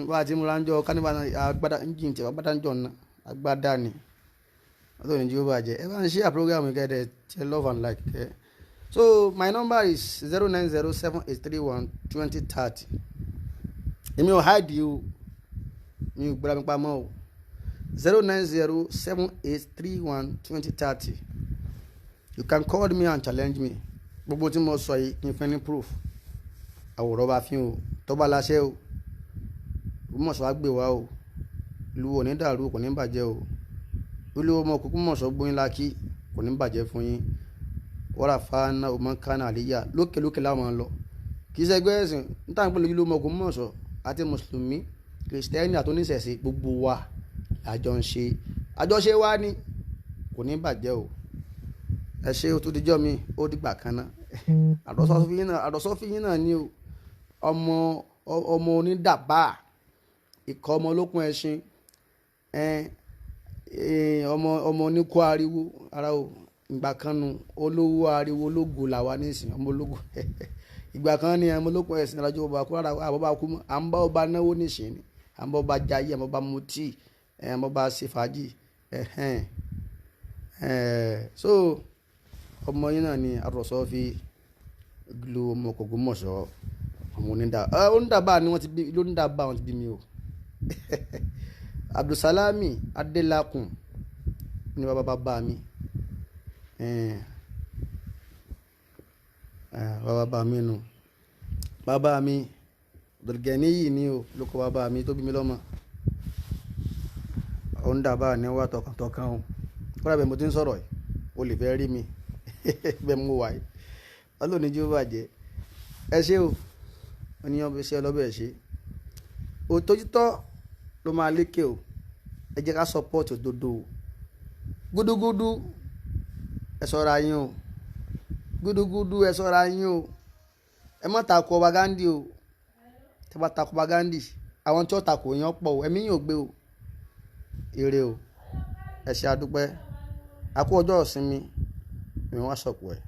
bá a ti múra ń jọ kánífà agbádá ń jìn tí agbádá ń jọ ná agbádá ni wọ́n tó ní jí ó bàjẹ́ ẹ bá ń ṣe àpúrógàmù kẹ́ẹ̀dẹ̀ tẹ love and like kẹ́ so my number is 09078312030 èmi ò háìdì o mi ò gbọ́dọ̀ mi pamọ́ o 09078312030 you can call me and challenge me gbogbo tí mo sọ yìí kí n fẹ́ ní proof àwòrán bá fi hàn tó bá láṣẹ o Ògbómọ̀ṣọ́ á gbé wa o ìlú ò ní dàrú kò ní bàjẹ́ o ìlú ọmọ Ògbómọ̀ṣọ́ gbóyin lákì kò ní bàjẹ́ fún yín wọ́rà fáná ọmọ kánà àlíyà lókèlókè láwọn lọ kì í ṣẹgbẹ́ ẹ̀sìn níta ń pèlè ìlú ọmọ Ògbómọ̀ṣọ́ àti mùsùlùmí kìrìsìtẹ́nì àtúnṣẹ̀ṣe gbogbo wa àjọṣe wa ni kò ní bàjẹ́ o ẹ ṣe o tó dijọ́ mi ó dìgbà kan náà àdọ́sọ́fíyín náà ni o ọmọ onídàbà ikọ̀ ọmọ olókun ẹṣin ọmọ oníkó ariwo ara o ìgbà kan nu olówó ariwo ológo làwa nísìn ọmọ ológo ìgbà kan ní ọmọ olókun ẹṣin ìrìnàjò ọba kú rárá àbọ̀bá kú mọ́ à ń bá ọba náwó nísìn ni à ń bá ọba jayé à ń bá ọba mutí à ń bá ọba ṣe fàájì so ọmọ yín náà ni àròsọ́fí glo ọmọ Ògbómọ̀ṣọ́ ọmọ onídàbà ni wọ́n ti bí lónídàbà wọ́n ti bí mi o Abdulsalami Adélakùn ni bàbá mi bàbá mi nù bàbá mi Abdulgani yìí ni o lóko bàbá mi tó bí mi lọ́mọ onídàbà ni wà tọkàntọkàn o kọ́ra bẹ́ẹ̀ mo ti ń sọ̀rọ̀ yìí o lè fẹ́ rí mi bẹ́ẹ̀ mú wáyé ọlọ́ni jí ó bàjẹ́ ẹ ṣé o oníyàn bí ṣe ọlọ́bẹ̀ ṣe òtójútọ́ ló máa lékè o ẹ jẹ́ ká support òdodo o gúdúgúdú ẹ ṣọ́ra yín o gúdúgúdú ẹ ṣọ́ra yín o ẹ má takò ọba Ghandi o tẹ bá takò ọba Ghandi àwọn tí ó takò yẹn pọ̀ o ẹ̀mí yín ò gbé o ire o ẹ ṣé àdúpẹ́ àkó ọjọ́ ìsinmi ìwọ̀n wá sọ̀pọ̀ ẹ̀.